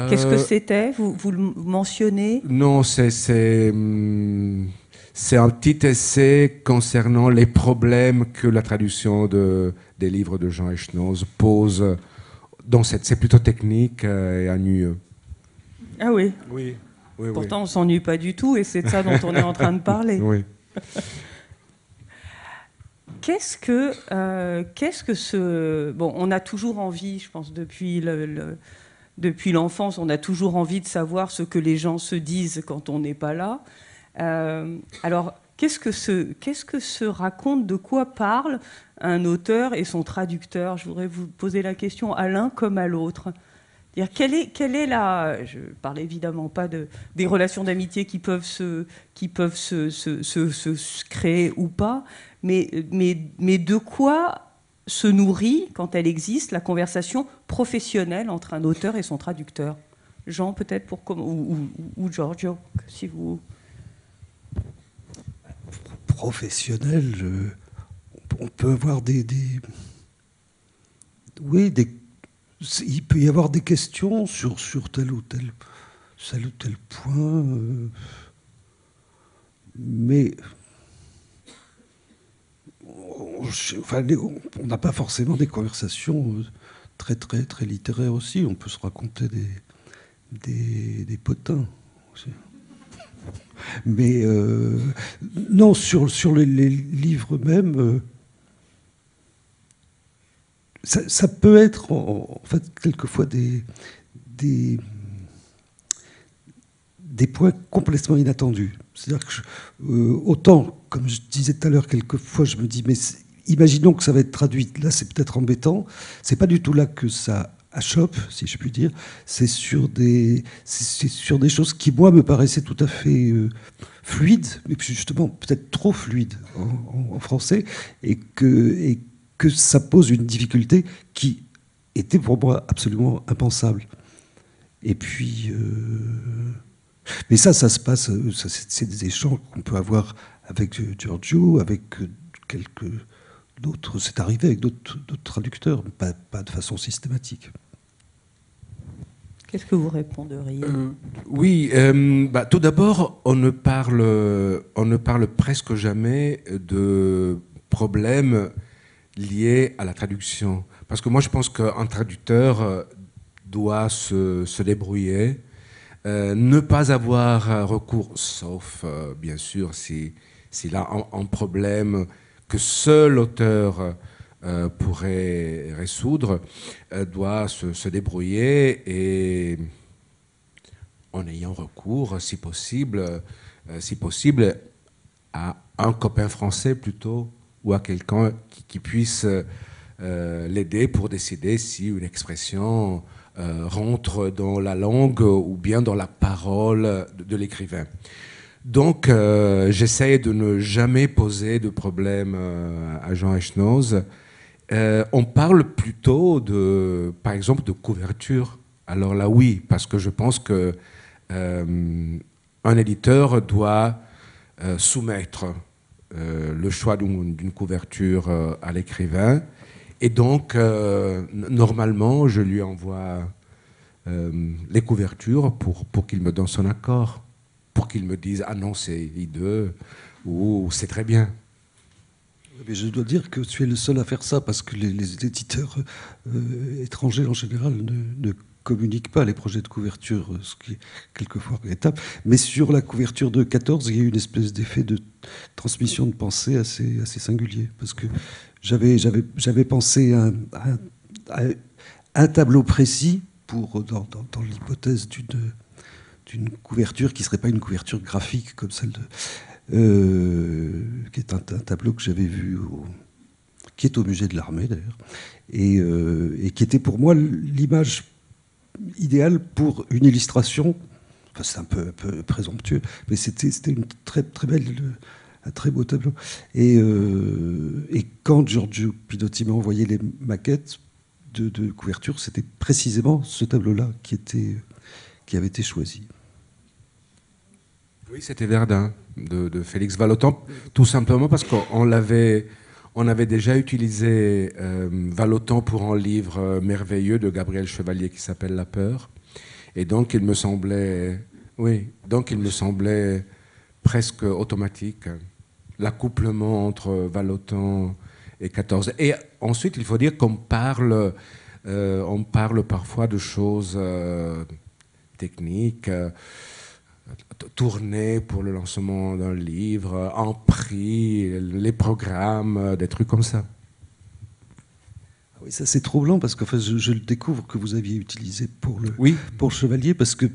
Qu'est-ce que c'était ? Vous le mentionnez ? Non, c'est un petit essai concernant les problèmes que la traduction des livres de Jean Echenoz pose. C'est plutôt technique et ennuyeux. Ah oui. Oui. Pourtant, on ne s'ennuie pas du tout, et c'est de ça dont on est en train de parler. Oui. Qu'est-ce que ce... Bon, on a toujours envie, je pense, depuis l'enfance, on a toujours envie de savoir ce que les gens se disent quand on n'est pas là. Alors, qu'est-ce que se raconte, de quoi parle un auteur et son traducteur ? Je voudrais vous poser la question à l'un comme à l'autre. Quelle est la... Je ne parle évidemment pas des relations d'amitié qui peuvent se créer ou pas, mais de quoi se nourrit, quand elle existe, la conversation professionnelle entre un auteur et son traducteur ? Jean, peut-être, ou Giorgio, si vous... Professionnel, on peut avoir il peut y avoir des questions sur tel ou tel point, mais on n'a pas forcément des conversations très littéraires aussi. On peut se raconter des potins aussi. Mais non, sur les livres eux-mêmes, ça peut être en fait quelquefois des points complètement inattendus. C'est-à-dire que autant, comme je disais tout à l'heure, quelquefois je me dis, mais imaginons que ça va être traduit. Là, c'est peut-être embêtant. C'est pas du tout là que ça achoppe, si je puis dire. C'est sur des choses qui, moi, me paraissaient tout à fait fluides, mais justement peut-être trop fluides en français, et que ça pose une difficulté qui était pour moi absolument impensable. Et puis... mais ça se passe, c'est des échanges qu'on peut avoir avec Giorgio, avec quelques d'autres, c'est arrivé avec d'autres traducteurs, mais pas de façon systématique. Qu'est-ce que vous répondriez ? Oui, tout d'abord, on ne parle presque jamais de problèmes liés à la traduction. Parce que moi, je pense qu'un traducteur doit se débrouiller, ne pas avoir recours, sauf bien sûr s'il a un problème que seul l'auteur pourrait résoudre, doit se débrouiller et en ayant recours, si possible, à un copain français plutôt, ou à quelqu'un qui puisse l'aider pour décider si une expression rentre dans la langue ou bien dans la parole de l'écrivain. Donc, j'essaie de ne jamais poser de problème à Jean Echenoz. On parle plutôt, par exemple, de couverture. Alors là, oui, parce que je pense que un éditeur doit soumettre le choix d'une couverture à l'écrivain. Et donc, normalement, je lui envoie les couvertures pour qu'il me donne son accord, pour qu'il me dise « Ah non, c'est hideux » ou « C'est très bien ». Mais je dois dire que tu es le seul à faire ça, parce que les éditeurs étrangers, en général, ne communiquent pas les projets de couverture, ce qui est quelquefois regrettable. Mais sur la couverture de 14, il y a eu une espèce d'effet de transmission de pensée assez singulier, parce que j'avais pensé à un tableau précis dans l'hypothèse d'une couverture qui ne serait pas une couverture graphique comme celle qui est un tableau que j'avais vu, qui est au musée de l'Armée d'ailleurs, et qui était pour moi l'image idéale pour une illustration. Enfin, c'est un peu présomptueux, mais c'était une très très belle, un très beau tableau. Et quand Giorgio Pinotti m'a envoyé les maquettes de couverture, c'était précisément ce tableau-là qui avait été choisi. Oui, c'était Verdun, de Félix Vallotton, tout simplement parce qu'on avait déjà utilisé Vallotton pour un livre merveilleux de Gabriel Chevalier qui s'appelle La Peur. Et donc, il me semblait presque automatique l'accouplement entre Vallotton et 14. Et ensuite, il faut dire qu'on parle parfois de choses techniques, tournées pour le lancement d'un livre, en prix, les programmes, des trucs comme ça. Oui, ça c'est troublant parce que je le découvre que vous aviez utilisé pour le Chevalier, parce que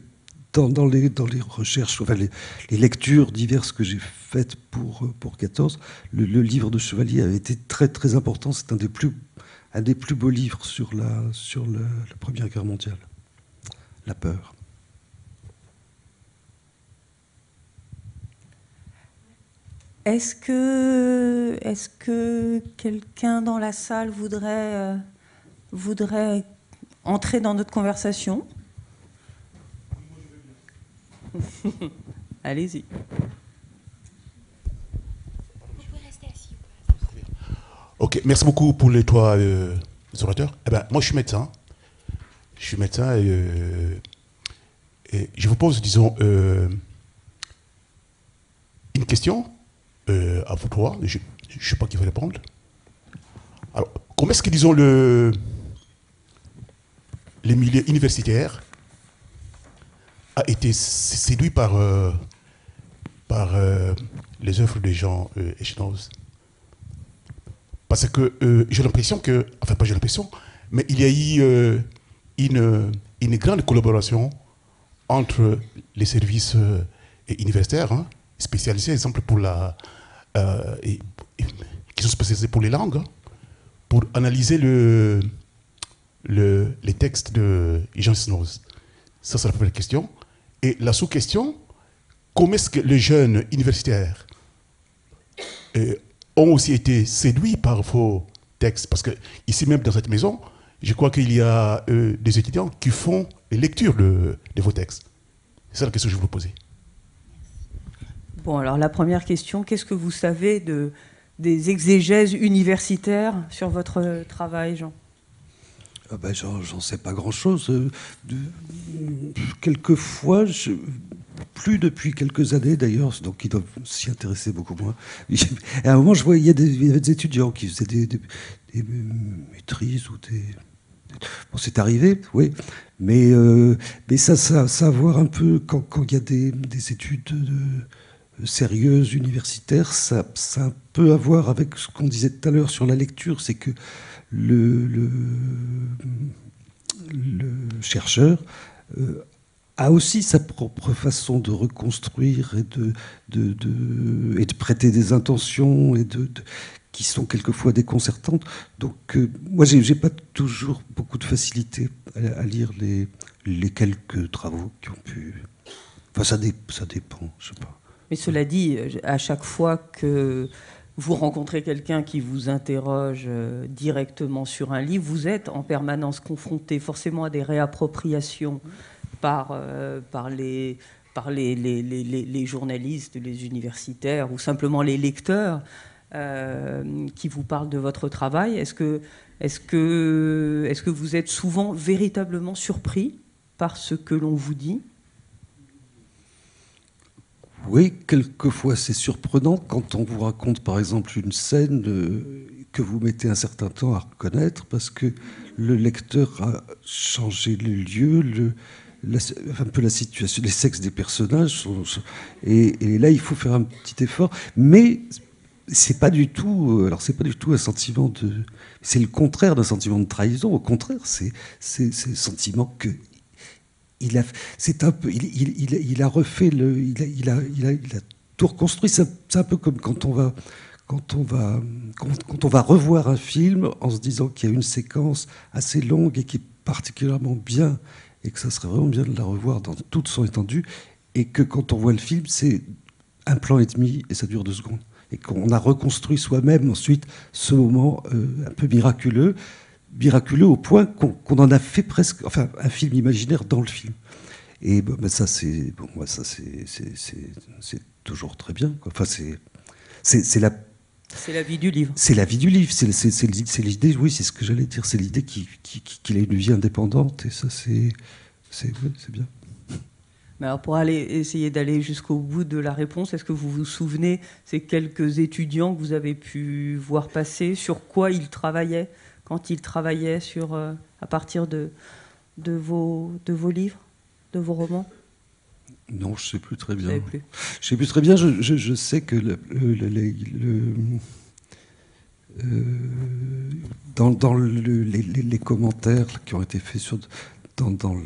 dans les recherches, enfin les lectures diverses que j'ai faites pour 14, le livre de Chevalier avait été très très important. C'est un des plus beaux livres sur la Première Guerre mondiale. La peur. Est-ce que quelqu'un dans la salle voudrait entrer dans notre conversation? Allez-y. Ok, merci beaucoup pour les trois orateurs. Eh ben, moi, je suis médecin. Et je vous pose, disons, une question à vous trois. Je ne sais pas qui va répondre. Alors, comment est-ce que, disons, les milieux universitaires a été séduit par les œuvres de Jean Echenoz? Parce que j'ai l'impression que, enfin pas j'ai l'impression, mais il y a eu une grande collaboration entre les services universitaires, hein, spécialisés, exemple pour qui sont spécialisés pour les langues, hein, pour analyser les textes de Jean Echenoz. Ça, c'est la première question. Et la sous-question, comment est-ce que les jeunes universitaires ont aussi été séduits par vos textes? Parce que ici même dans cette maison, je crois qu'il y a des étudiants qui font les lectures de vos textes. C'est ça la question que je vais vous poser. Bon, alors la première question, qu'est-ce que vous savez des exégèses universitaires sur votre travail, Jean? Ah ben, j'en sais pas grand-chose. Quelquefois, plus depuis quelques années d'ailleurs, donc ils doivent s'y intéresser beaucoup moins. À un moment, je voyais il y avait des étudiants qui faisaient des maîtrises ou des... Bon, c'est arrivé, oui, mais ça a à voir un peu quand il y a des études sérieuses, universitaires, ça a un peu à voir avec ce qu'on disait tout à l'heure sur la lecture, c'est que le chercheur a aussi sa propre façon de reconstruire et de prêter des intentions qui sont quelquefois déconcertantes. Donc moi, j'ai pas toujours beaucoup de facilité à lire les quelques travaux qui ont pu... Enfin, ça dépend, je sais pas. Mais cela dit, à chaque fois que vous rencontrez quelqu'un qui vous interroge directement sur un livre, vous êtes en permanence confronté forcément à des réappropriations par les journalistes, les universitaires ou simplement les lecteurs qui vous parlent de votre travail. Est-ce que vous êtes souvent véritablement surpris par ce que l'on vous dit? Oui, quelquefois c'est surprenant quand on vous raconte par exemple une scène que vous mettez un certain temps à reconnaître parce que le lecteur a changé le lieu, un peu la situation, les sexes des personnages. Et là, il faut faire un petit effort. Mais c'est pas du tout. Alors, c'est pas du tout un sentiment de. C'est le contraire d'un sentiment de trahison. Au contraire, c'est le sentiment que c'est un peu, il a refait il a tout reconstruit. C'est un peu comme quand on va revoir un film en se disant qu'il y a une séquence assez longue et qui est particulièrement bien et que ça serait vraiment bien de la revoir dans toute son étendue, et que quand on voit le film, c'est un plan et demi et ça dure 2 secondes. Et qu'on a reconstruit soi-même ensuite ce moment un peu miraculeux au point qu'on en a fait presque, enfin, un film imaginaire dans le film. Et ça, c'est toujours très bien, quoi. Enfin, c'est la vie du livre. C'est la vie du livre. C'est l'idée, oui, c'est ce que j'allais dire. C'est l'idée qu'il ait une vie indépendante. Et ça, c'est bien. Mais alors pour essayer d'aller jusqu'au bout de la réponse, est-ce que vous vous souvenez ces quelques étudiants que vous avez pu voir passer, sur quoi ils travaillaient quand ils travaillaient à partir de vos livres, de vos romans? Non, je ne sais plus très bien. Je sais plus très bien. Je sais que dans les commentaires qui ont été faits dans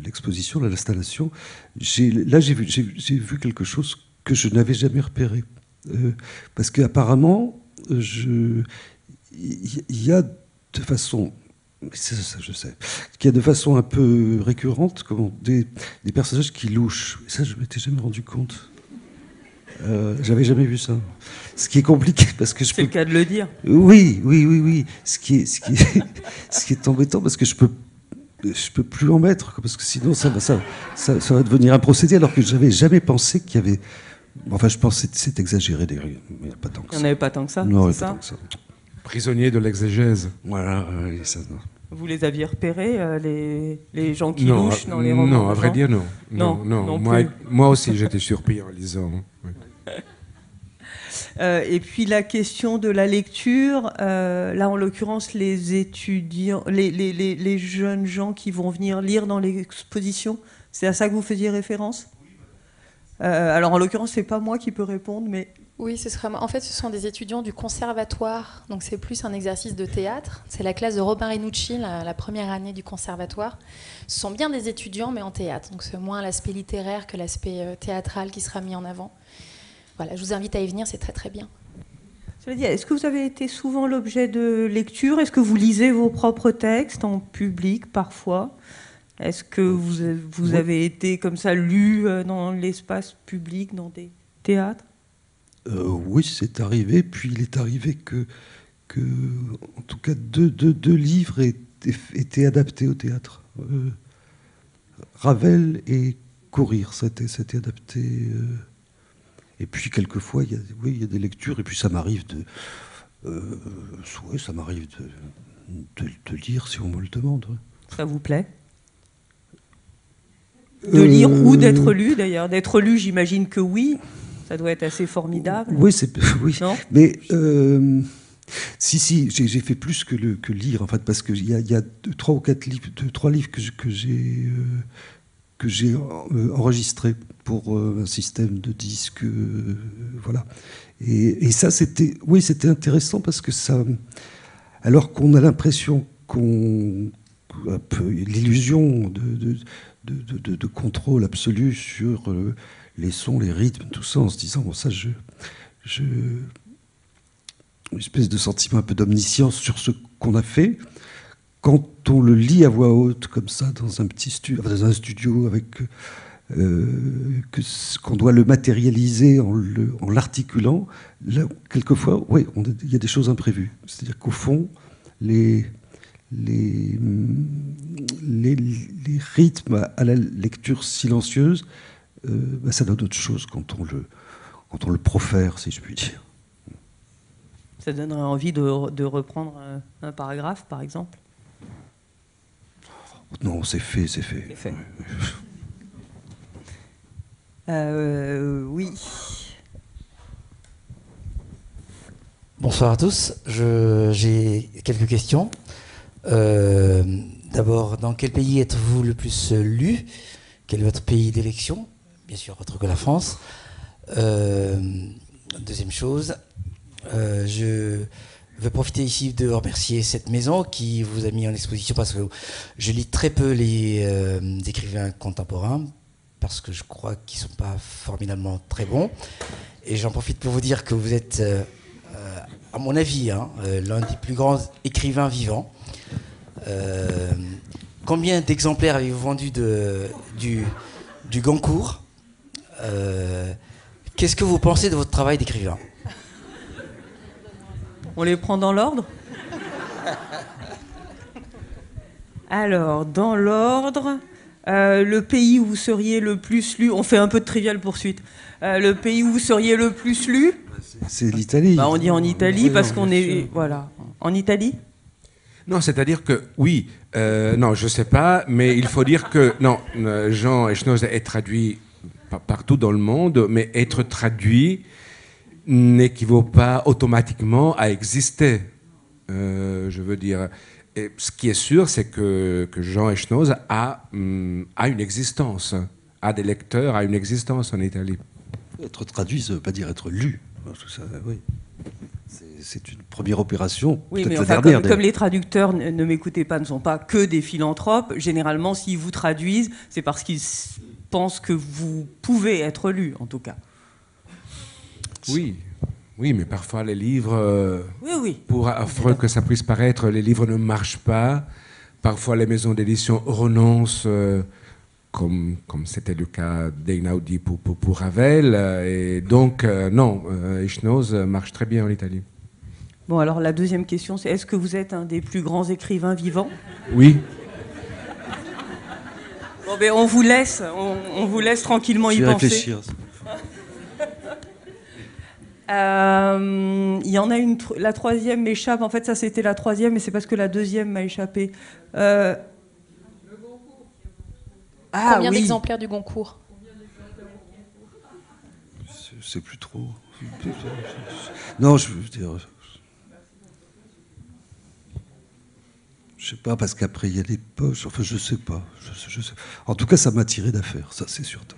l'exposition, l'installation, j'ai vu quelque chose que je n'avais jamais repéré. Parce qu'apparemment, il y a de façon... Ça, je sais. Qu'il y a de façon un peu récurrente des personnages qui louchent. Et ça, je ne m'étais jamais rendu compte. J'avais jamais vu ça. Ce qui est compliqué parce que c'est le cas de le dire. Oui. Ce qui est embêtant parce que je peux plus en mettre, parce que sinon ça va devenir un procédé, alors que je n'avais jamais pensé qu'il y avait... Enfin, je pense que c'est exagéré, mais il n'y en a pas tant que ça. Il n'y en avait pas tant que ça. Non, pas tant que ça. Prisonnier de l'exégèse. Voilà, ça. Non. Vous les aviez repérés, les gens qui louchent dans les romans? Non, à vrai dire, non. Non moi aussi, j'étais surpris en lisant. Oui. Et puis la question de la lecture, là en l'occurrence les étudiants, les jeunes gens qui vont venir lire dans l'exposition, c'est à ça que vous faisiez référence? Alors en l'occurrence c'est pas moi qui peux répondre, mais... Oui, en fait ce sont des étudiants du conservatoire, donc c'est plus un exercice de théâtre. C'est la classe de Robin Renucci, la première année du conservatoire. Ce sont bien des étudiants mais en théâtre, donc c'est moins l'aspect littéraire que l'aspect théâtral qui sera mis en avant. Voilà, je vous invite à y venir, c'est très très bien. Cela dit, est-ce que vous avez été souvent l'objet de lecture? Est-ce que vous lisez vos propres textes en public parfois? Est-ce que vous avez été comme ça lu dans l'espace public, dans des théâtres? Oui, c'est arrivé. Puis il est arrivé que en tout cas, deux livres étaient adaptés au théâtre. Ravel et Courir, c'était adapté... Et puis quelquefois, il y a des lectures, et puis ça m'arrive de lire si on me le demande. Ça vous plaît? De lire ou d'être lu, d'ailleurs? D'être lu, j'imagine que oui. Ça doit être assez formidable. Oui, oui. Non, mais si, j'ai fait plus que lire, en fait, parce qu'il y a 3 ou 4 livres, 3 livres que j'ai enregistré pour un système de disques, voilà. Et ça, c'était intéressant parce que ça, alors qu'on a l'impression un peu l'illusion de contrôle absolu sur les sons, les rythmes, tout ça, en se disant, bon, ça, une espèce de sentiment un peu d'omniscience sur ce qu'on a fait. Quand on le lit à voix haute, comme ça, dans un petit studio, dans un studio, avec qu'on doit le matérialiser en l'articulant, là, quelquefois, oui, il y a des choses imprévues. C'est-à-dire qu'au fond, les rythmes à la lecture silencieuse, ça donne autre chose quand on le profère, si je puis dire. Ça donnerait envie de reprendre un paragraphe, par exemple? Non, c'est fait. Oui. Bonsoir à tous. J'ai quelques questions. D'abord, dans quel pays êtes-vous le plus lu? Quel est votre pays d'élection? Bien sûr, autre que la France. Deuxième chose, veux profiter ici de remercier cette maison qui vous a mis en exposition parce que je lis très peu les écrivains contemporains parce que je crois qu'ils ne sont pas formidablement très bons. Et j'en profite pour vous dire que vous êtes, à mon avis, l'un des plus grands écrivains vivants. Combien d'exemplaires avez-vous vendu du Goncourt? Qu'est-ce que vous pensez de votre travail d'écrivain? On les prend dans l'ordre? Alors, dans l'ordre, le pays où vous seriez le plus lu, on fait un peu de Trivial Poursuite, le pays où vous seriez le plus lu? C'est l'Italie. On dit en Italie parce qu'on est... Voilà. En Italie? Non, c'est-à-dire que, oui, non, je ne sais pas, mais il faut dire que, non, Jean Echnoz est traduit partout dans le monde, mais être traduit n'équivaut pas automatiquement à exister. Je veux dire, et ce qui est sûr, c'est que Jean Echnoz a une existence, a des lecteurs, a une existence en Italie. Être traduit, ça ne veut pas dire être lu. Tout ça, oui. C'est une première opération. Oui, mais enfin, comme les traducteurs, ne m'écoutez pas, ne sont pas que des philanthropes, généralement, s'ils vous traduisent, c'est parce qu'ils pensent que vous pouvez être lu, en tout cas. Oui, oui, mais parfois les livres, oui. Pour affreux que ça puisse paraître, les livres ne marchent pas. Parfois les maisons d'édition renoncent, comme c'était le cas d'Einaudi pour Ravel. Et donc, non, Echnoz marche très bien en Italie. Bon, alors la deuxième question, c'est est-ce que vous êtes un des plus grands écrivains vivants? Oui. Bon, ben, on vous laisse tranquillement y penser. Réfléchir. Il y en a une, la troisième m'échappe. En fait, ça c'était la troisième, mais c'est parce que la deuxième m'a échappé. Combien d'exemplaires du Goncourt? C'est plus trop. Non, je veux dire. Je sais pas, parce qu'après il y a des poches. Enfin, je sais pas. Je sais. En tout cas, ça m'a tiré d'affaire, ça c'est surtout.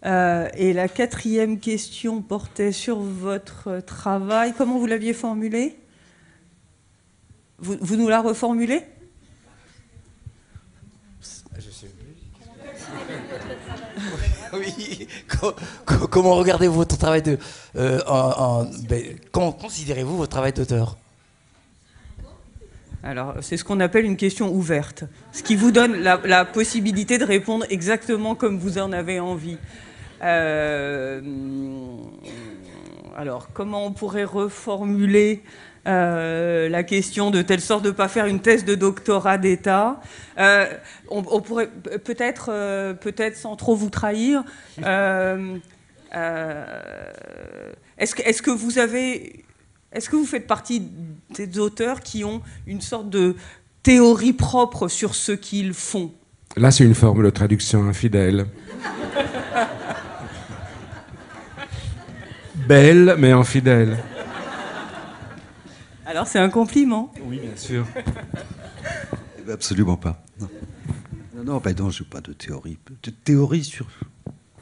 Et la quatrième question portait sur votre travail. Comment vous l'aviez formulée? Vous nous la reformulez? Je sais plus. Oui. Comment regardez-vous votre travail de... comment considérez-vous votre travail d'auteur? Alors, c'est ce qu'on appelle une question ouverte, ce qui vous donne la possibilité de répondre exactement comme vous en avez envie. Alors, comment on pourrait reformuler la question de telle sorte de ne pas faire une thèse de doctorat d'État? On pourrait peut-être sans trop vous trahir, est-ce que vous faites partie des auteurs qui ont une sorte de théorie propre sur ce qu'ils font? Là, c'est une forme de traduction infidèle. Belle, mais infidèle. Alors, c'est un compliment. Oui, bien sûr. Absolument pas. Non, je n'ai pas de théorie. De théorie sur...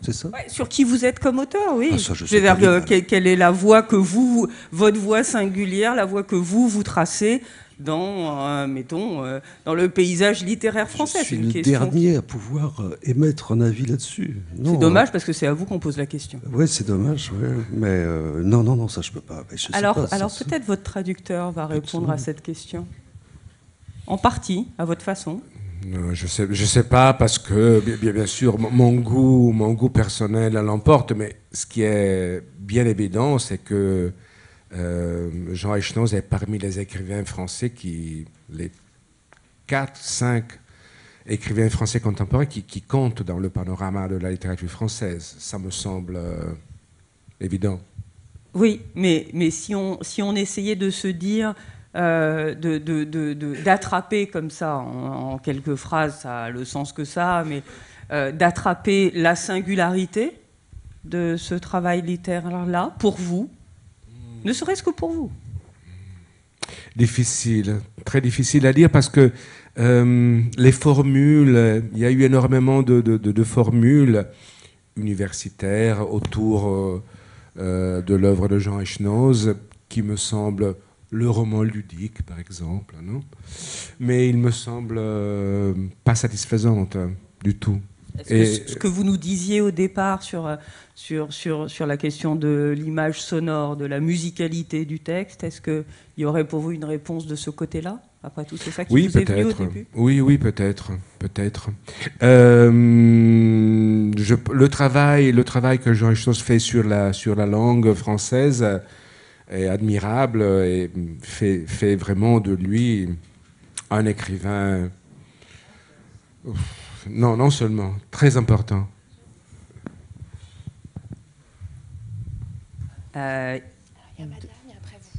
C'est ça? Ouais, sur qui vous êtes comme auteur, oui. Ah, ça, je sais pas. Quelle est la voie que votre voie singulière, la voie que vous tracez dans, dans le paysage littéraire français? Je suis le dernier à pouvoir émettre un avis là-dessus. C'est dommage parce que c'est à vous qu'on pose la question. Oui, c'est dommage, ouais. Mais non, ça je peux pas. Alors peut-être votre traducteur va répondre à cette question. En partie, à votre façon. Non, je sais pas parce que bien sûr mon goût personnel l'emporte, mais ce qui est bien évident, c'est que Jean Echnoz est parmi les écrivains français les 4-5 écrivains français contemporains qui comptent dans le panorama de la littérature française. Ça me semble évident. Oui, mais si on essayait de se dire, d'attraper comme ça, en quelques phrases, ça a le sens que ça a, mais d'attraper la singularité de ce travail littéraire-là, pour vous, ne serait-ce que pour vous. Difficile, très difficile à dire parce que les formules, il y a eu énormément de formules universitaire autour de l'œuvre de Jean Echenoz, qui me semble le roman ludique, par exemple, non? Mais il me semble pas satisfaisante du tout. Est-ce que ce que vous nous disiez au départ sur la question de l'image sonore, de la musicalité du texte, est-ce qu'il y aurait pour vous une réponse de ce côté-là? Après tout, c'est ça qui vous est venu au début? Oui, peut-être. Le travail que Jean Echenoz fait sur la langue française est admirable et fait vraiment de lui un écrivain... Non seulement, très important. Il y a Madeleine et après vous.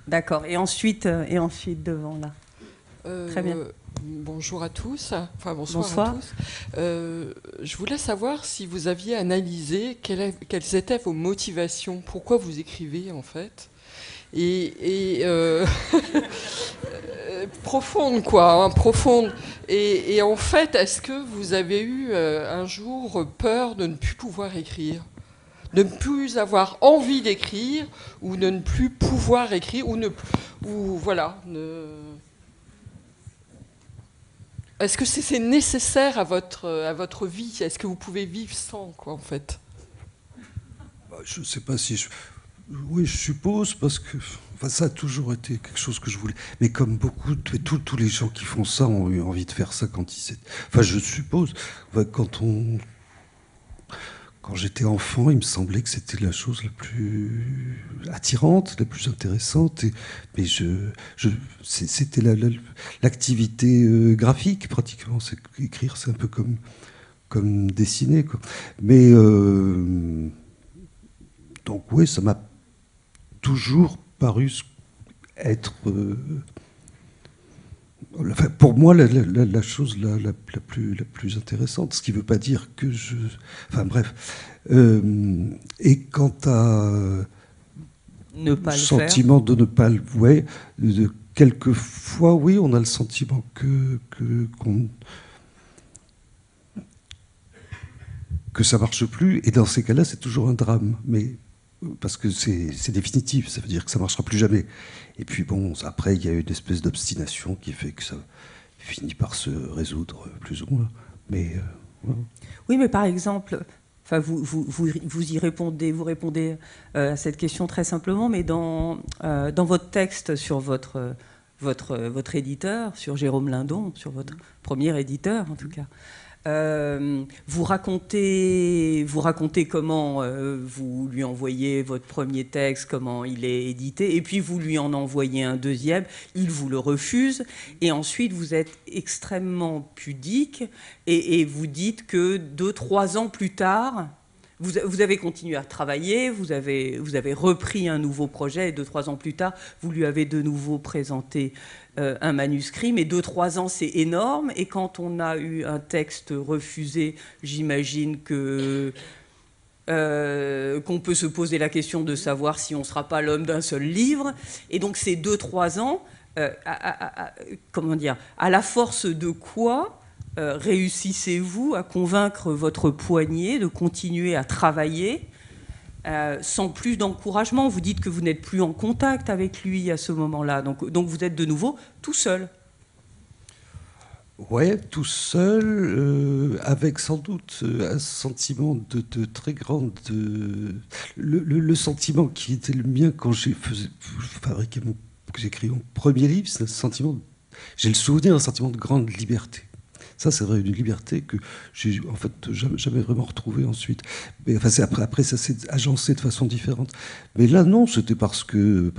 D'accord, et ensuite devant là. Très bien. Bonjour à tous, enfin bonsoir. À tous. Je voulais savoir si vous aviez analysé quelles étaient vos motivations, pourquoi vous écrivez en fait, et profonde quoi, profonde. Et en fait, est-ce que vous avez eu un jour peur de ne plus pouvoir écrire, de ne plus avoir envie d'écrire, ou de ne plus pouvoir écrire, Est-ce que c'est nécessaire à votre vie? Est-ce que vous pouvez vivre sans, quoi, en fait? Je ne sais pas si... Oui, je suppose, parce que ça a toujours été quelque chose que je voulais. Mais comme beaucoup, tous les gens qui font ça ont eu envie de faire ça quand ils étaient... Enfin, je suppose, quand j'étais enfant, il me semblait que c'était la chose la plus attirante, la plus intéressante. Mais c'était l'activité graphique, pratiquement. Écrire, c'est un peu comme dessiner, quoi. Mais donc, oui, ça m'a toujours paru être... pour moi, la chose la plus intéressante, ce qui ne veut pas dire que je... Enfin bref. Et quant à ne pas le sentiment de ne pas le... Ouais, quelquefois, oui, on a le sentiment que ça ne marche plus. Et dans ces cas-là, c'est toujours un drame. Mais... Parce que c'est définitif, ça veut dire que ça ne marchera plus jamais. Et puis bon, après, il y a une espèce d'obstination qui fait que ça finit par se résoudre, plus ou moins. Mais, voilà. Oui, mais par exemple, enfin, vous y répondez, vous répondez à cette question très simplement, mais dans votre texte sur votre éditeur, sur Jérôme Lindon, sur votre premier éditeur en tout cas, vous racontez comment vous lui envoyez votre premier texte, comment il est édité, et puis vous lui en envoyez un deuxième, il vous le refuse, et ensuite vous êtes extrêmement pudique, et vous dites que 2-3 ans plus tard, vous avez continué à travailler, vous avez repris un nouveau projet, et 2-3 ans plus tard, vous lui avez de nouveau présenté un manuscrit, mais 2-3 ans, c'est énorme. Et quand on a eu un texte refusé, j'imagine qu'on peut se poser la question de savoir si on ne sera pas l'homme d'un seul livre. Et donc ces 2-3 ans, comment dire, à la force de quoi réussissez-vous à convaincre votre poignet de continuer à travailler sans plus d'encouragement? Vous dites que vous n'êtes plus en contact avec lui à ce moment-là, donc vous êtes de nouveau tout seul. Ouais, tout seul, avec sans doute un sentiment de très grande... Le sentiment qui était le mien quand j'ai écrit mon premier livre, c'est un sentiment... J'ai le souvenir d'un sentiment de grande liberté. Ça, c'est vrai, une liberté que j'ai en fait jamais vraiment retrouvée ensuite. Mais enfin, après, ça s'est agencé de façon différente. Mais là, non, c'était parce que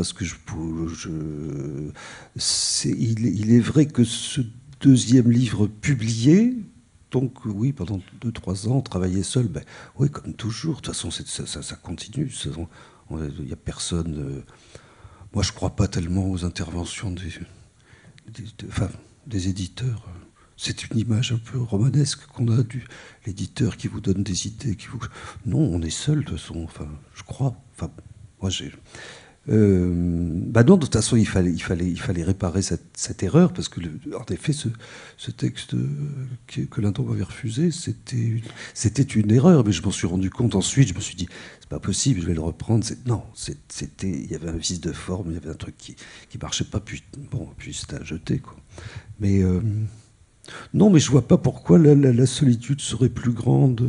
il est vrai que ce deuxième livre publié, donc oui, pendant 2-3 ans, travailler seul, ben oui, comme toujours. De toute façon, ça continue. Il n'y a personne. Moi, je ne crois pas tellement aux interventions des éditeurs. C'est une image un peu romanesque qu'on a de l'éditeur qui vous donne des idées. Non, on est seul de toute façon. Enfin, je crois. Enfin, moi, Bah non, de toute façon, il fallait réparer cette erreur, parce que, en effet, ce texte que Linton m'avait refusé, c'était une erreur, mais je m'en suis rendu compte ensuite, je me suis dit, c'est pas possible, je vais le reprendre. Non, il y avait un vice de forme, il y avait un truc qui marchait pas, puis c'était à jeter, quoi. Mais non, mais je vois pas pourquoi la solitude serait plus grande.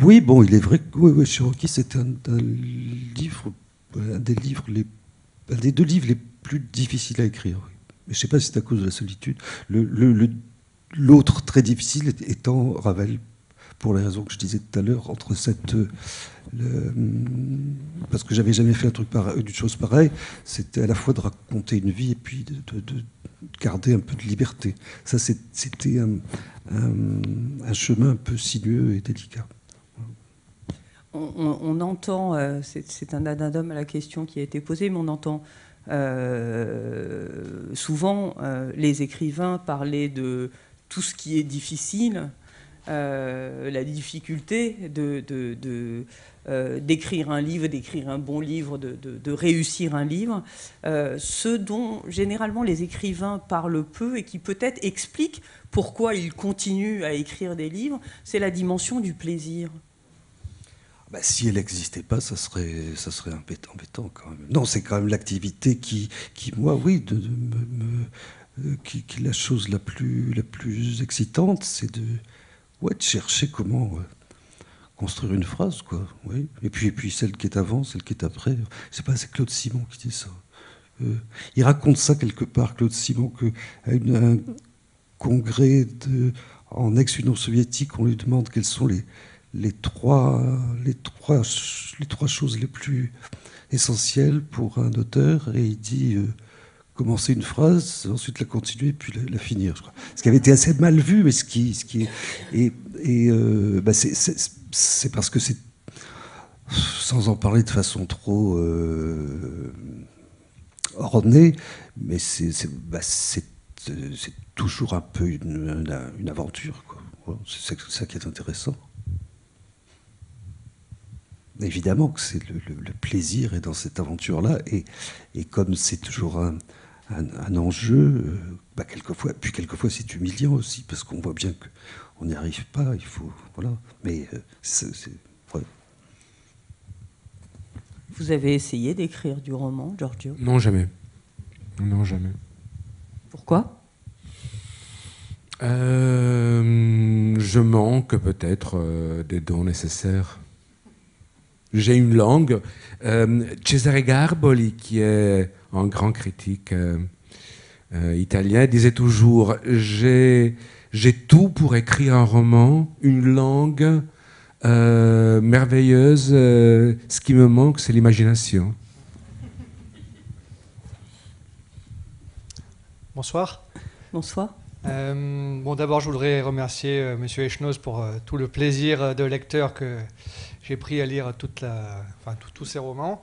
Oui, bon, il est vrai que Cherokee, c'était un des deux livres les plus difficiles à écrire. Mais je ne sais pas si c'est à cause de la solitude. L'autre très difficile étant Ravel, pour les raisons que je disais tout à l'heure, parce que j'avais jamais fait une chose pareille, c'était à la fois de raconter une vie et puis de garder un peu de liberté. Ça, c'était un chemin un peu sinueux et délicat. On entend, c'est un addendum à la question qui a été posée, mais on entend souvent les écrivains parler de tout ce qui est difficile, la difficulté d'écrire un livre, d'écrire un bon livre, de réussir un livre, ce dont généralement les écrivains parlent peu et qui peut-être explique pourquoi ils continuent à écrire des livres, c'est la dimension du plaisir. Bah, si elle n'existait pas, ça serait embêtant quand même. Non, c'est quand même l'activité qui moi, oui, qui est la chose la plus excitante, c'est de chercher comment construire une phrase, quoi. Oui. Et puis celle qui est avant, celle qui est après. Je sais pas, c'est Claude Simon qui dit ça. Il raconte ça quelque part, Claude Simon, qu'à un congrès en ex-Union soviétique, on lui demande quelles sont les trois choses les plus essentielles pour un auteur, et il dit commencer une phrase, ensuite la continuer, puis la finir, je crois. Ce qui avait été assez mal vu, mais c'est parce que c'est, sans en parler de façon trop ornée, mais c'est toujours un peu une aventure, quoi. Voilà, c'est ça qui est intéressant. Évidemment que c'est le plaisir est dans cette aventure-là, et comme c'est toujours un enjeu, quelquefois c'est humiliant aussi, parce qu'on voit bien qu'on n'y arrive pas, il faut, voilà. Mais voilà. Vous avez essayé d'écrire du roman, Giorgio ? Non, jamais. Non, jamais. Pourquoi ? Je manque peut-être des dons nécessaires. J'ai une langue. Cesare Garboli, qui est un grand critique italien, disait toujours « J'ai tout pour écrire un roman, une langue merveilleuse. Ce qui me manque, c'est l'imagination. » Bonsoir. Bonsoir. D'abord, je voudrais remercier M. Echnoz pour tout le plaisir de lecteur que j'ai pris à lire tous ces romans.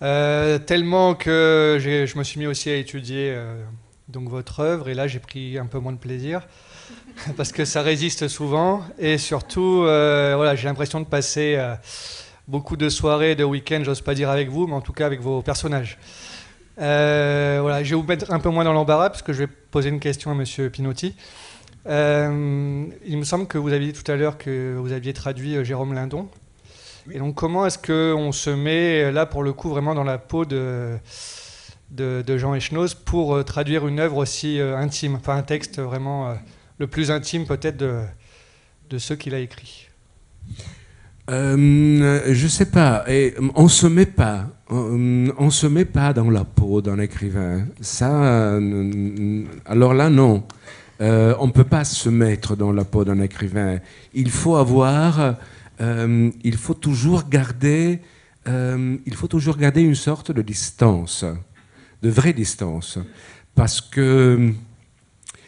Tellement que je me suis mis aussi à étudier donc votre œuvre, et là j'ai pris un peu moins de plaisir parce que ça résiste souvent, et surtout j'ai l'impression de passer beaucoup de soirées, de week-ends, j'ose pas dire avec vous, mais en tout cas avec vos personnages. Je vais vous mettre un peu moins dans l'embarras parce que je vais poser une question à M. Pinotti. Il me semble que vous aviez dit tout à l'heure que vous aviez traduit Jérôme Lindon. Et donc comment est-ce qu'on se met là pour le coup vraiment dans la peau de Jean Echnoz pour traduire une œuvre aussi intime, enfin un texte vraiment le plus intime peut-être de ceux qu'il a écrits? Je sais pas. Et on se met pas dans la peau d'un écrivain. Ça, alors là, non. On peut pas se mettre dans la peau d'un écrivain. Il faut toujours garder une sorte de distance, de vraie distance, parce que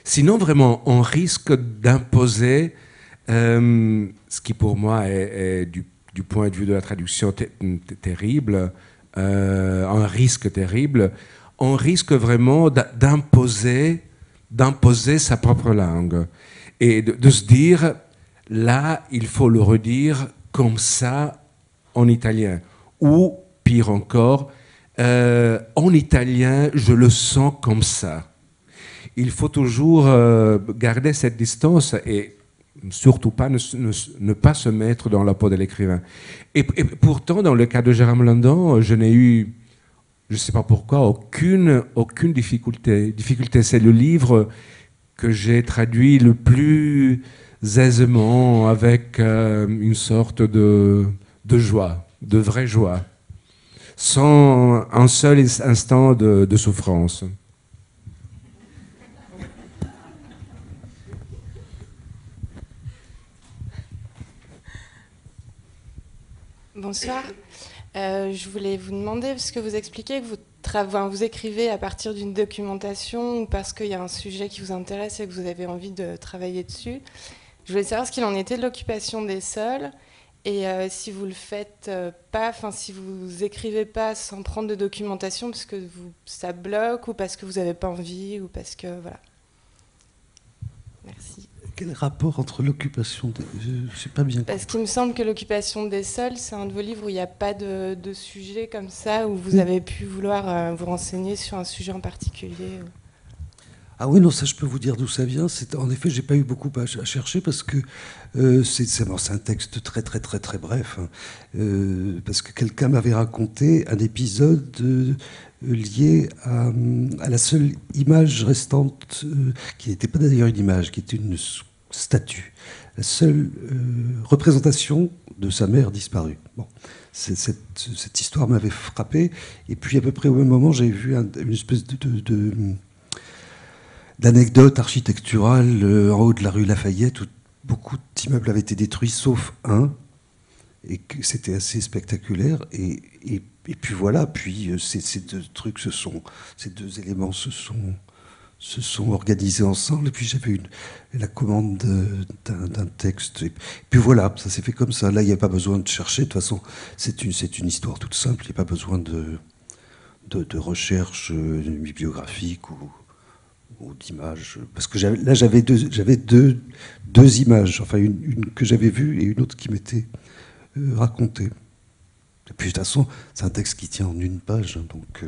sinon vraiment on risque d'imposer. Ce qui pour moi est du point de vue de la traduction terrible, un risque terrible. On risque vraiment d'imposer sa propre langue et de se dire, là, il faut le redire comme ça en italien, ou pire encore, en italien, je le sens comme ça. Il faut toujours garder cette distance et surtout pas ne pas se mettre dans la peau de l'écrivain. Et pourtant, dans le cas de Jérôme Landon, je n'ai eu, je ne sais pas pourquoi, aucune difficulté. C'est le livre que j'ai traduit le plus aisément, avec une sorte de joie, de vraie joie, sans un seul instant de souffrance. Bonsoir. Je voulais vous demander, parce que vous expliquez que vous écrivez à partir d'une documentation ou parce qu'il y a un sujet qui vous intéresse et que vous avez envie de travailler dessus. Je voulais savoir ce qu'il en était de l'occupation des sols et si vous le faites pas, enfin si vous écrivez pas sans prendre de documentation parce que ça bloque ou parce que vous n'avez pas envie ou parce que voilà. Merci. Quel rapport entre l'occupation des... Je ne sais pas bien. Parce qu'il me semble que l'occupation des sols, c'est un de vos livres où il n'y a pas de sujet comme ça, où vous avez pu vouloir vous renseigner sur un sujet en particulier. Ah oui, non, ça je peux vous dire d'où ça vient. En effet, j'ai pas eu beaucoup à chercher parce que c'est un texte très très très très bref. Hein, parce que quelqu'un m'avait raconté un épisode lié à la seule image restante, qui n'était pas d'ailleurs une image, qui était une statue. La seule représentation de sa mère disparue. Bon, cette histoire m'avait frappé. Et puis à peu près au même moment, j'avais vu une espèce d'anecdote architecturale en haut de la rue Lafayette où beaucoup d'immeubles avaient été détruits sauf un et que c'était assez spectaculaire et puis voilà, puis ces deux trucs ces deux éléments se sont organisés ensemble et puis j'avais la commande d'un texte et puis voilà, ça s'est fait comme ça. Là il n'y a pas besoin de chercher, de toute façon c'est une histoire toute simple, il n'y a pas besoin de recherche bibliographique ou d'images, parce que j'avais deux images, enfin une que j'avais vue et une autre qui m'était racontée. Et puis de toute façon, c'est un texte qui tient en une page, hein, donc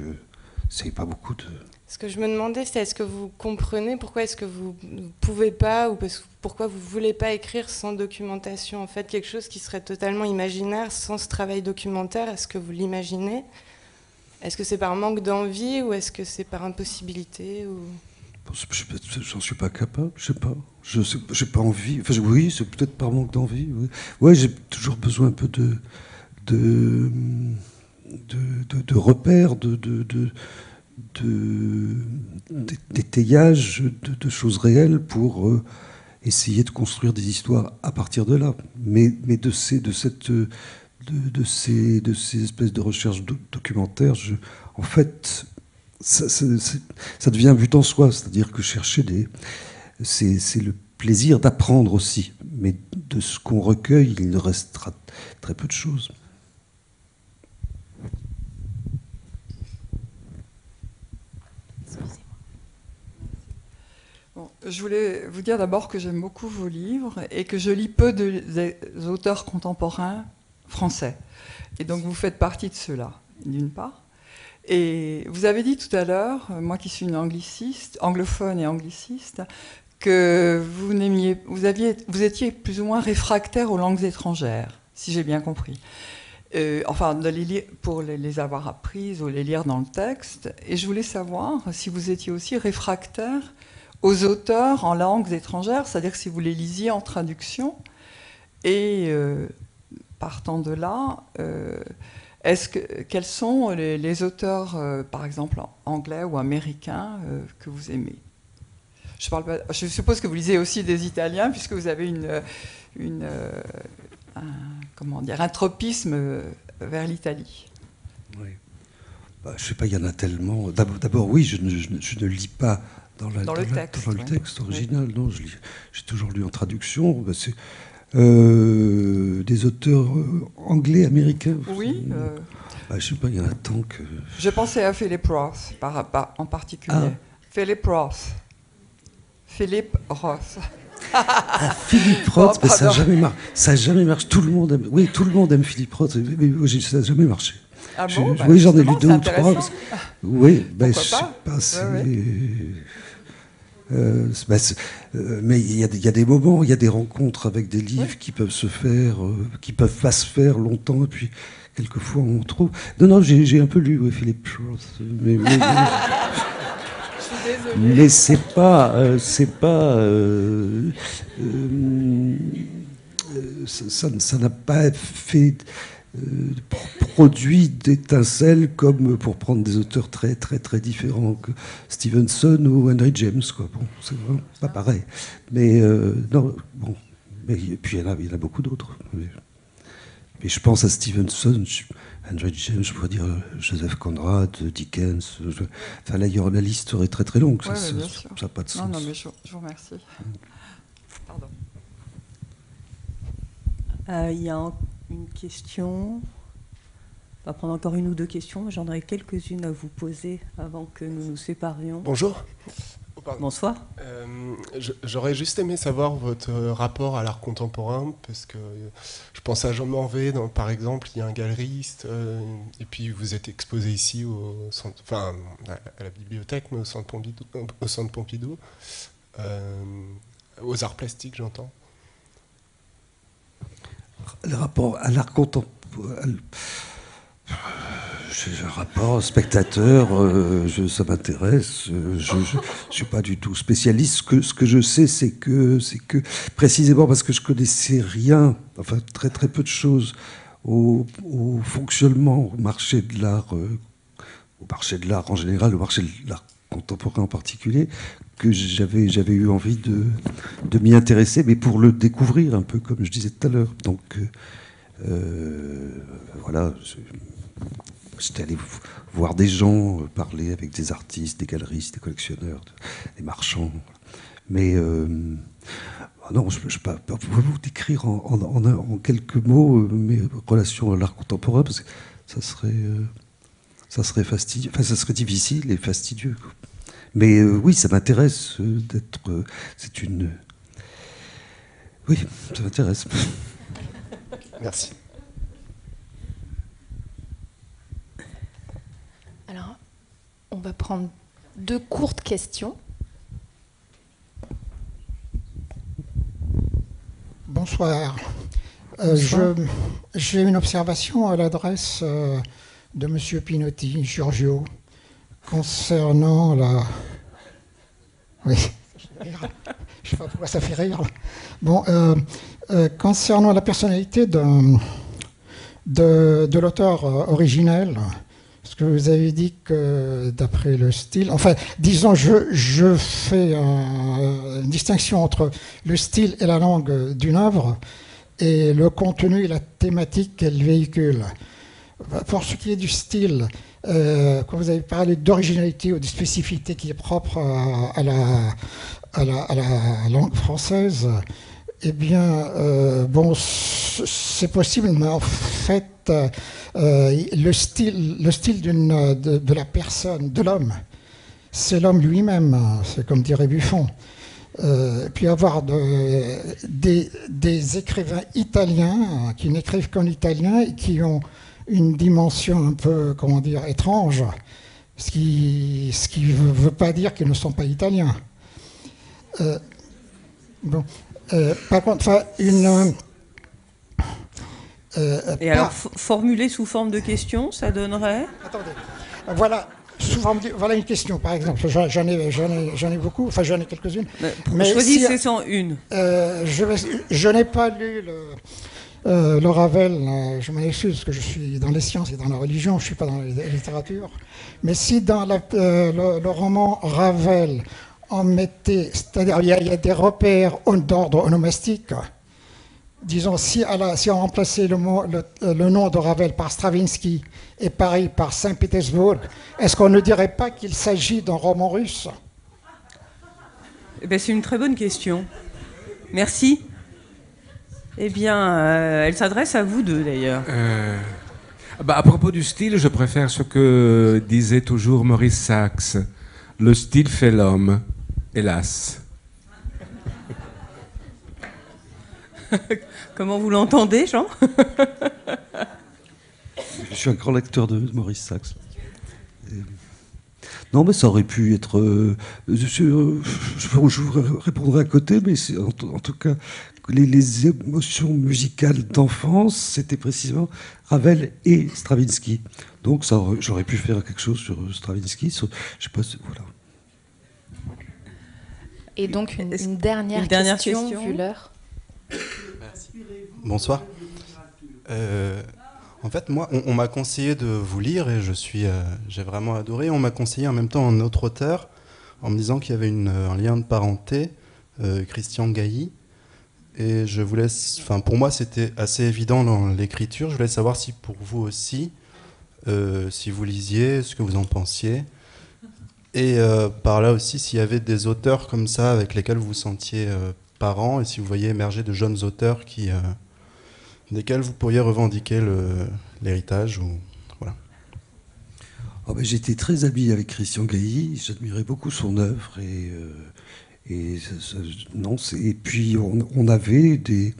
c'est pas beaucoup de... Ce que je me demandais, c'est est-ce que vous comprenez pourquoi est-ce que vous ne pouvez pas ou pourquoi vous ne voulez pas écrire sans documentation, en fait, quelque chose qui serait totalement imaginaire sans ce travail documentaire, est-ce que vous l'imaginez? Est-ce que c'est par manque d'envie ou est-ce que c'est par impossibilité ou... J'en suis pas capable, je sais pas. J'ai pas envie. Enfin, oui, c'est peut-être par manque d'envie. Oui. Ouais, j'ai toujours besoin un peu de repères, d'étayage de choses réelles pour essayer de construire des histoires à partir de là. Mais de ces espèces de recherches documentaires, en fait. Ça devient un but en soi, c'est-à-dire que chercher c'est le plaisir d'apprendre aussi, mais de ce qu'on recueille, il ne restera très peu de choses. Bon, je voulais vous dire d'abord que j'aime beaucoup vos livres et que je lis peu des auteurs contemporains français. Et donc vous faites partie de ceux-là, d'une part. Et vous avez dit tout à l'heure, moi qui suis une anglophone et angliciste, que vous étiez plus ou moins réfractaire aux langues étrangères, si j'ai bien compris. Enfin, pour les avoir apprises ou les lire dans le texte. Et je voulais savoir si vous étiez aussi réfractaire aux auteurs en langues étrangères, c'est-à-dire si vous les lisiez en traduction. Et partant de là... quels sont les auteurs, par exemple, anglais ou américains, que vous aimez? Je suppose que vous lisez aussi des Italiens, puisque vous avez un tropisme vers l'Italie. Oui. Je ne sais pas, il y en a tellement. D'abord, oui, je ne lis pas dans le texte original. Oui. Non, j'ai toujours lu en traduction. Des auteurs anglais, américains. Oui. Je sais pas, il y en a tant que... Je pensais à Philip Roth, en particulier. Ah. Philip Roth. Philip Roth. Philip Roth, ça n'a jamais marché. Tout le monde aime Philip Roth, mais ça n'a jamais marché. Ah bon, oui, j'en ai lu justement, 2 c'est ou 3. intéressant. Oui, ben, je Pourquoi sais pas pas. C'est... Ouais, mais il y a des moments, il y a des rencontres avec des livres qui peuvent se faire, qui peuvent pas se faire longtemps, et puis quelquefois on trouve. Non, j'ai un peu lu Philip Roth, mais c'est pas, ça n'a pas fait produit d'étincelles comme pour prendre des auteurs très très très différents que Stevenson ou Henry James, quoi. Bon, c'est vraiment pas pareil. Mais non, bon, mais puis il y en a beaucoup d'autres. Mais je pense à Stevenson, Henry James, je pourrais dire Joseph Conrad, Dickens. Enfin là, la liste serait très très longue. Ouais, Ça bien n'a sûr. pas de sens. Non, mais je vous remercie. Pardon. Il y a une question. On va prendre encore 1 ou 2 questions. J'en aurai quelques-unes à vous poser avant que nous nous séparions. Bonjour. Oh, bonsoir. J'aurais juste aimé savoir votre rapport à l'art contemporain, parce que je pense à Jean Morvet, par exemple, il y a un galeriste, et puis vous êtes exposé ici à la bibliothèque, mais au centre Pompidou, aux arts plastiques, j'entends. Le rapport à l'art contemporain. J'ai un rapport spectateur, ça m'intéresse. Je ne suis pas du tout spécialiste. Ce que je sais, c'est que précisément parce que je connaissais rien, enfin très très peu de choses au fonctionnement, au marché de l'art en général, au marché de l'art contemporain en particulier, que j'avais eu envie de m'y intéresser, mais pour le découvrir un peu, comme je disais tout à l'heure. Donc voilà. J'étais allé voir des gens, parler avec des artistes, des galeristes, des collectionneurs, des marchands. Mais non, je ne peux pas vous décrire en quelques mots mes relations à l'art contemporain, parce que ça serait fastidieux, enfin ça serait difficile et fastidieux. Mais oui, ça m'intéresse d'être. Oui, ça m'intéresse. Merci. Alors, on va prendre 2 courtes questions. Bonsoir. J'ai une observation à l'adresse de M. Pinotti, Giorgio, concernant la... Oui, je ne sais pas pourquoi ça fait rire. Bon, concernant la personnalité de l'auteur originel, parce que vous avez dit que d'après le style... Enfin, disons, je fais une distinction entre le style et la langue d'une œuvre et le contenu et la thématique qu'elle véhicule. Pour ce qui est du style, quand vous avez parlé d'originalité ou de spécificité qui est propre à la langue française, eh bien, bon, c'est possible, mais en fait, le style de la personne, de l'homme, c'est l'homme lui-même, c'est comme dirait Buffon. Puis avoir des écrivains italiens qui n'écrivent qu'en italien et qui ont une dimension un peu, comment dire, étrange, ce qui ne veut pas dire qu'ils ne sont pas italiens. Bon. Par contre, et alors, formuler sous forme de question, ça donnerait... Attendez, voilà une question, par exemple. J'en ai beaucoup, enfin j'en ai quelques-unes. Mais choisissez-en une. Je n'ai pas lu le Ravel, je m'en excuse, parce que je suis dans les sciences et dans la religion, je ne suis pas dans la littérature. Mais si dans le roman Ravel, on mettait, c'est-à-dire il y a des repères d'ordre onomastique, disons, si on remplaçait le nom de Ravel par Stravinsky et Paris par Saint-Pétersbourg, est-ce qu'on ne dirait pas qu'il s'agit d'un roman russe? Eh bien, c'est une très bonne question. Merci. Eh bien, elle s'adresse à vous deux, d'ailleurs. À propos du style, je préfère ce que disait toujours Maurice Sacks. Le style fait l'homme, hélas. Comment vous l'entendez, Jean? Je suis un grand lecteur de Maurice Sachs. Non, mais ça aurait pu être... je vous répondrai à côté, mais en tout cas, les émotions musicales d'enfance, c'était précisément Ravel et Stravinsky. Donc j'aurais pu faire quelque chose sur Stravinsky. Je sais pas, voilà. Et donc une dernière question, vu l'heure. Merci. Bonsoir. En fait, moi, on m'a conseillé de vous lire et j'ai vraiment adoré. On m'a conseillé en même temps un autre auteur en me disant qu'il y avait un lien de parenté, Christian Gailly. Et pour moi, c'était assez évident dans l'écriture. Je voulais savoir si pour vous aussi, si vous lisiez, ce que vous en pensiez. Et par là aussi, s'il y avait des auteurs comme ça avec lesquels vous vous sentiez parent et si vous voyez émerger de jeunes auteurs desquels vous pourriez revendiquer l'héritage ou voilà. Oh ben, j'étais très ami avec Christian Gailly, j'admirais beaucoup son œuvre et puis on avait des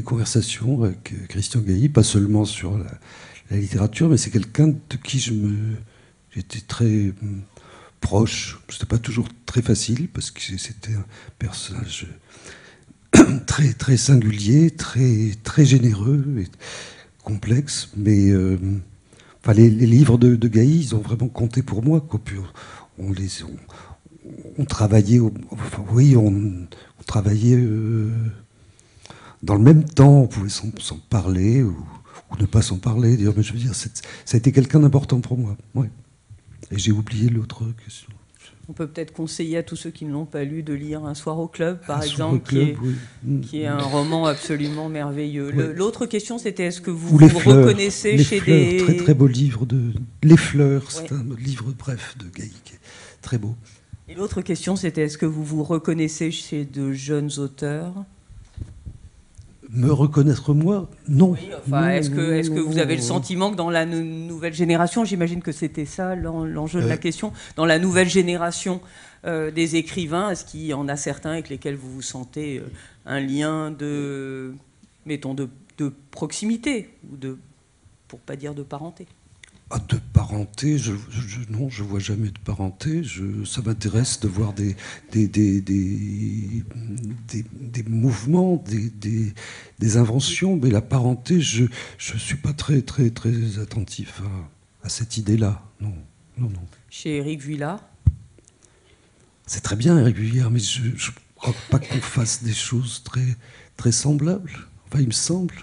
conversations avec Christian Gailly, pas seulement sur la littérature, mais c'est quelqu'un de qui j'étais très proche. C'était pas toujours très facile parce que c'était un personnage très, très singulier, très, très généreux et complexe. Mais les livres de Gailly, ils ont vraiment compté pour moi. On travaillait, on travaillait dans le même temps. On pouvait s'en parler ou ne pas s'en parler. Mais je veux dire, ça a été quelqu'un d'important pour moi. Ouais. Et j'ai oublié l'autre question. On peut peut-être conseiller à tous ceux qui ne l'ont pas lu de lire Un soir au club, par exemple, qui est un roman absolument merveilleux. Oui. L'autre question, c'était est-ce que vous reconnaissez chez des... Très très beau livre Les Fleurs, c'est un livre bref de Gailly, qui est très beau. Et l'autre question, c'était est-ce que vous vous reconnaissez chez de jeunes auteurs ? Me reconnaître moi ? Non. Oui, enfin, est-ce que vous avez le sentiment que dans la nouvelle génération, j'imagine que c'était ça l'enjeu de la question, dans la nouvelle génération des écrivains, est-ce qu'il y en a certains avec lesquels vous vous sentez un lien de proximité, ou pour pas dire de parenté ? De parenté, non, je vois jamais de parenté. Ça m'intéresse de voir des mouvements, des inventions, mais la parenté, je suis pas très très très attentif à cette idée-là. Non. Chez Éric Vuillard, c'est très bien Éric Vuillard, mais je ne crois pas qu'on fasse des choses très très semblables. Enfin, il me semble.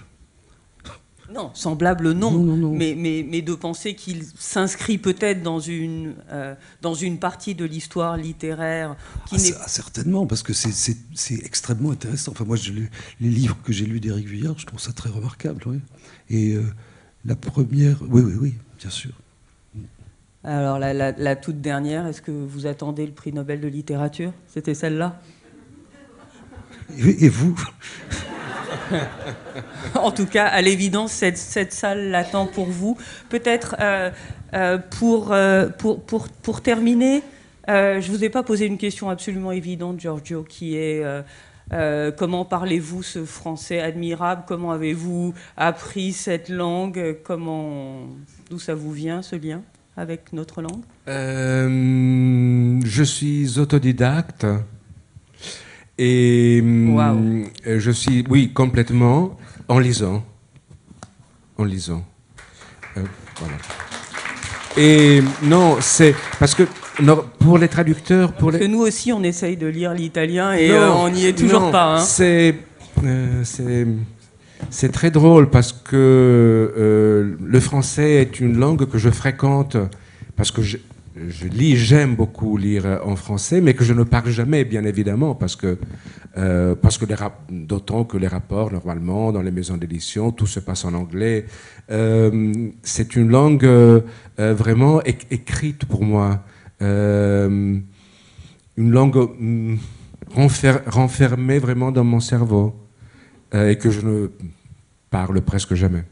Non, semblable non. Mais de penser qu'il s'inscrit peut-être dans une partie de l'histoire littéraire qui certainement, parce que c'est extrêmement intéressant. Enfin, moi, les livres que j'ai lus d'Éric Vuillard, je trouve ça très remarquable. Oui. Et la première... Oui, bien sûr. Alors, la toute dernière, est-ce que vous attendez le prix Nobel de littérature ? C'était celle-là ? Et vous ? En tout cas, à l'évidence, cette salle l'attend pour vous. Peut-être pour terminer, je ne vous ai pas posé une question absolument évidente, Giorgio, qui est comment parlez-vous ce français admirable ? Comment avez-vous appris cette langue ? D'où ça vous vient, ce lien avec notre langue ? Je suis autodidacte. Et je suis, oui, complètement, en lisant. Voilà. Et non, c'est parce que pour les traducteurs... Parce que nous aussi, on essaye de lire l'italien et on n'y est toujours pas. Hein. C'est très drôle parce que le français est une langue que je fréquente parce que j'aime beaucoup lire en français, mais que je ne parle jamais, bien évidemment, parce que d'autant que les rapports, normalement, dans les maisons d'édition, tout se passe en anglais. C'est une langue vraiment écrite pour moi. Une langue renfermée vraiment dans mon cerveau et que je ne parle presque jamais.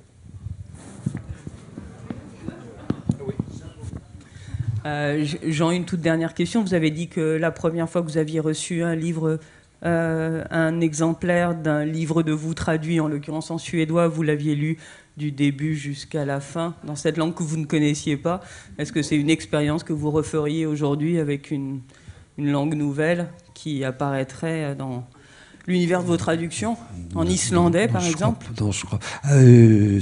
Jean, une toute dernière question. Vous avez dit que la première fois que vous aviez reçu un livre, un exemplaire d'un livre de vous traduit, en l'occurrence en suédois, vous l'aviez lu du début jusqu'à la fin, dans cette langue que vous ne connaissiez pas. Est-ce que c'est une expérience que vous referiez aujourd'hui avec une langue nouvelle qui apparaîtrait dans l'univers de vos traductions, en islandais par exemple? Non, je crois.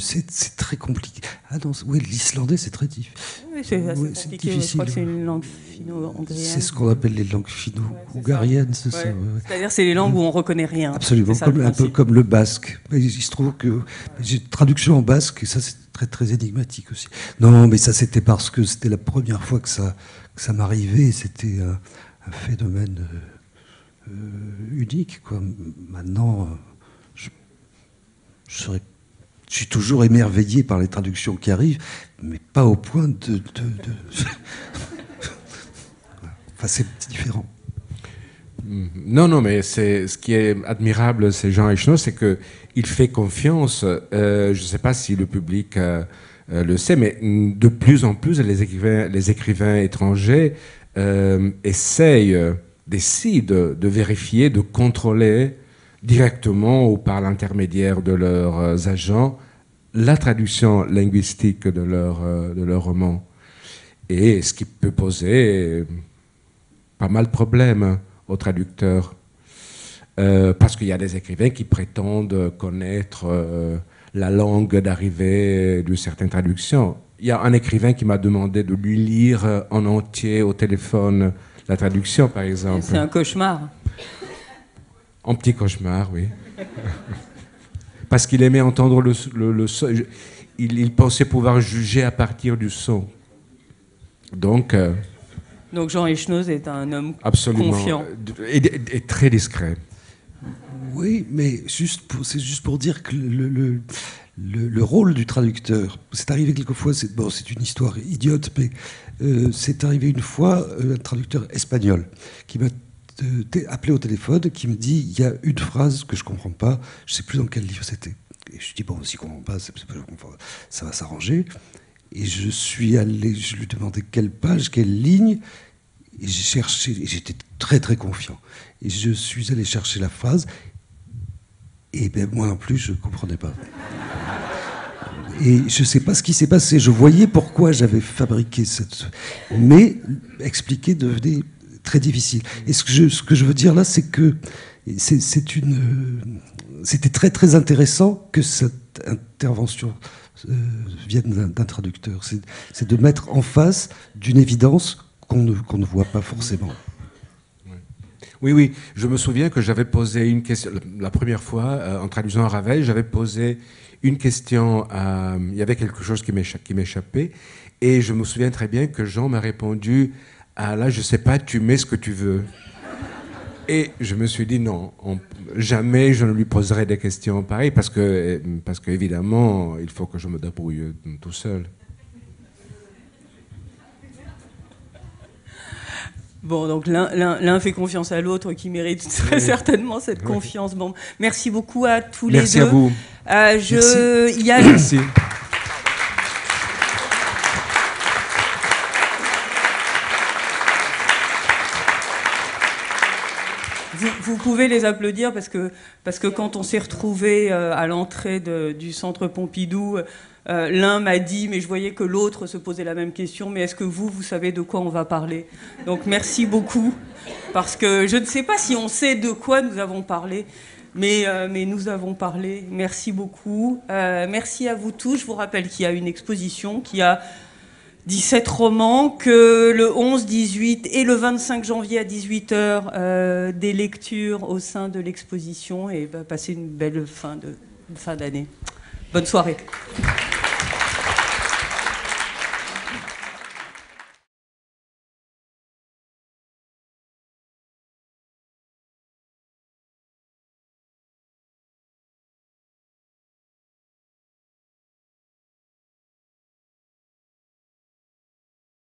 C'est très compliqué. Ah non, oui, l'islandais c'est très difficile. Oui, c'est assez compliqué. Je crois que c'est une langue finno-hongrienne. C'est ce qu'on appelle les langues finno-hongariennes, c'est ça. Ouais. C'est-à-dire c'est les langues où on reconnaît rien. Absolument, un peu comme le basque. Il se trouve que j'ai une traduction en basque et ça c'est très très énigmatique aussi. Non, mais ça c'était parce que c'était la première fois que ça m'arrivait. C'était un phénomène unique, quoi. Maintenant, je suis toujours émerveillé par les traductions qui arrivent, mais pas au point de... Enfin, c'est différent. Non, mais ce qui est admirable, c'est Jean Echenoz, c'est qu'il fait confiance. Je ne sais pas si le public le sait, mais de plus en plus, les écrivains étrangers décident de vérifier, de contrôler directement ou par l'intermédiaire de leurs agents la traduction linguistique de leur roman. Et ce qui peut poser pas mal de problèmes aux traducteurs. Parce qu'il y a des écrivains qui prétendent connaître la langue d'arrivée d'une certaine traduction. Il y a un écrivain qui m'a demandé de lui lire en entier au téléphone la traduction, par exemple. C'est un cauchemar. Un petit cauchemar, oui. Parce qu'il aimait entendre le son. Il pensait pouvoir juger à partir du son. Donc Jean Echenoz est un homme absolument confiant. Et très discret. Oui, mais c'est juste pour dire que le rôle du traducteur, c'est arrivé quelquefois, c'est une histoire idiote, mais c'est arrivé une fois, un traducteur espagnol qui m'a appelé au téléphone, qui me dit il y a une phrase que je ne comprends pas, je ne sais plus dans quel livre c'était. Et je dis bon, si je ne comprends pas, ça va s'arranger. Et je lui demandais quelle page, quelle ligne, et j'ai cherché, et j'étais très très confiant. Et je suis allé chercher la phrase, et ben moi non plus, je ne comprenais pas. Et je ne sais pas ce qui s'est passé. Je voyais pourquoi j'avais fabriqué cette... Mais expliquer devenait très difficile. Et ce que je veux dire là, c'est que c'était très très intéressant que cette intervention vienne d'un traducteur. C'est de mettre en face d'une évidence qu'on ne voit pas forcément. Oui, je me souviens que j'avais posé une question, la première fois, en traduisant Ravel, j'avais posé une question, il y avait quelque chose qui m'échappait, et je me souviens très bien que Jean m'a répondu « Ah là, je ne sais pas, tu mets ce que tu veux ». Et je me suis dit non, jamais je ne lui poserai des questions pareilles, parce que évidemment, il faut que je me débrouille tout seul. Bon, donc l'un fait confiance à l'autre qui mérite très certainement cette confiance. Bon, merci beaucoup à tous les deux. Merci à vous. Merci. Vous pouvez les applaudir parce que quand on s'est retrouvés à l'entrée du centre Pompidou, l'un m'a dit, mais je voyais que l'autre se posait la même question, mais est-ce que vous savez de quoi on va parler? Donc merci beaucoup, parce que je ne sais pas si on sait de quoi nous avons parlé, mais nous avons parlé. Merci beaucoup. Merci à vous tous. Je vous rappelle qu'il y a une exposition qui a 17 romans, que le 11, 18 et le 25 janvier à 18h, des lectures au sein de l'exposition, et passez une belle fin d'année. Bonne soirée.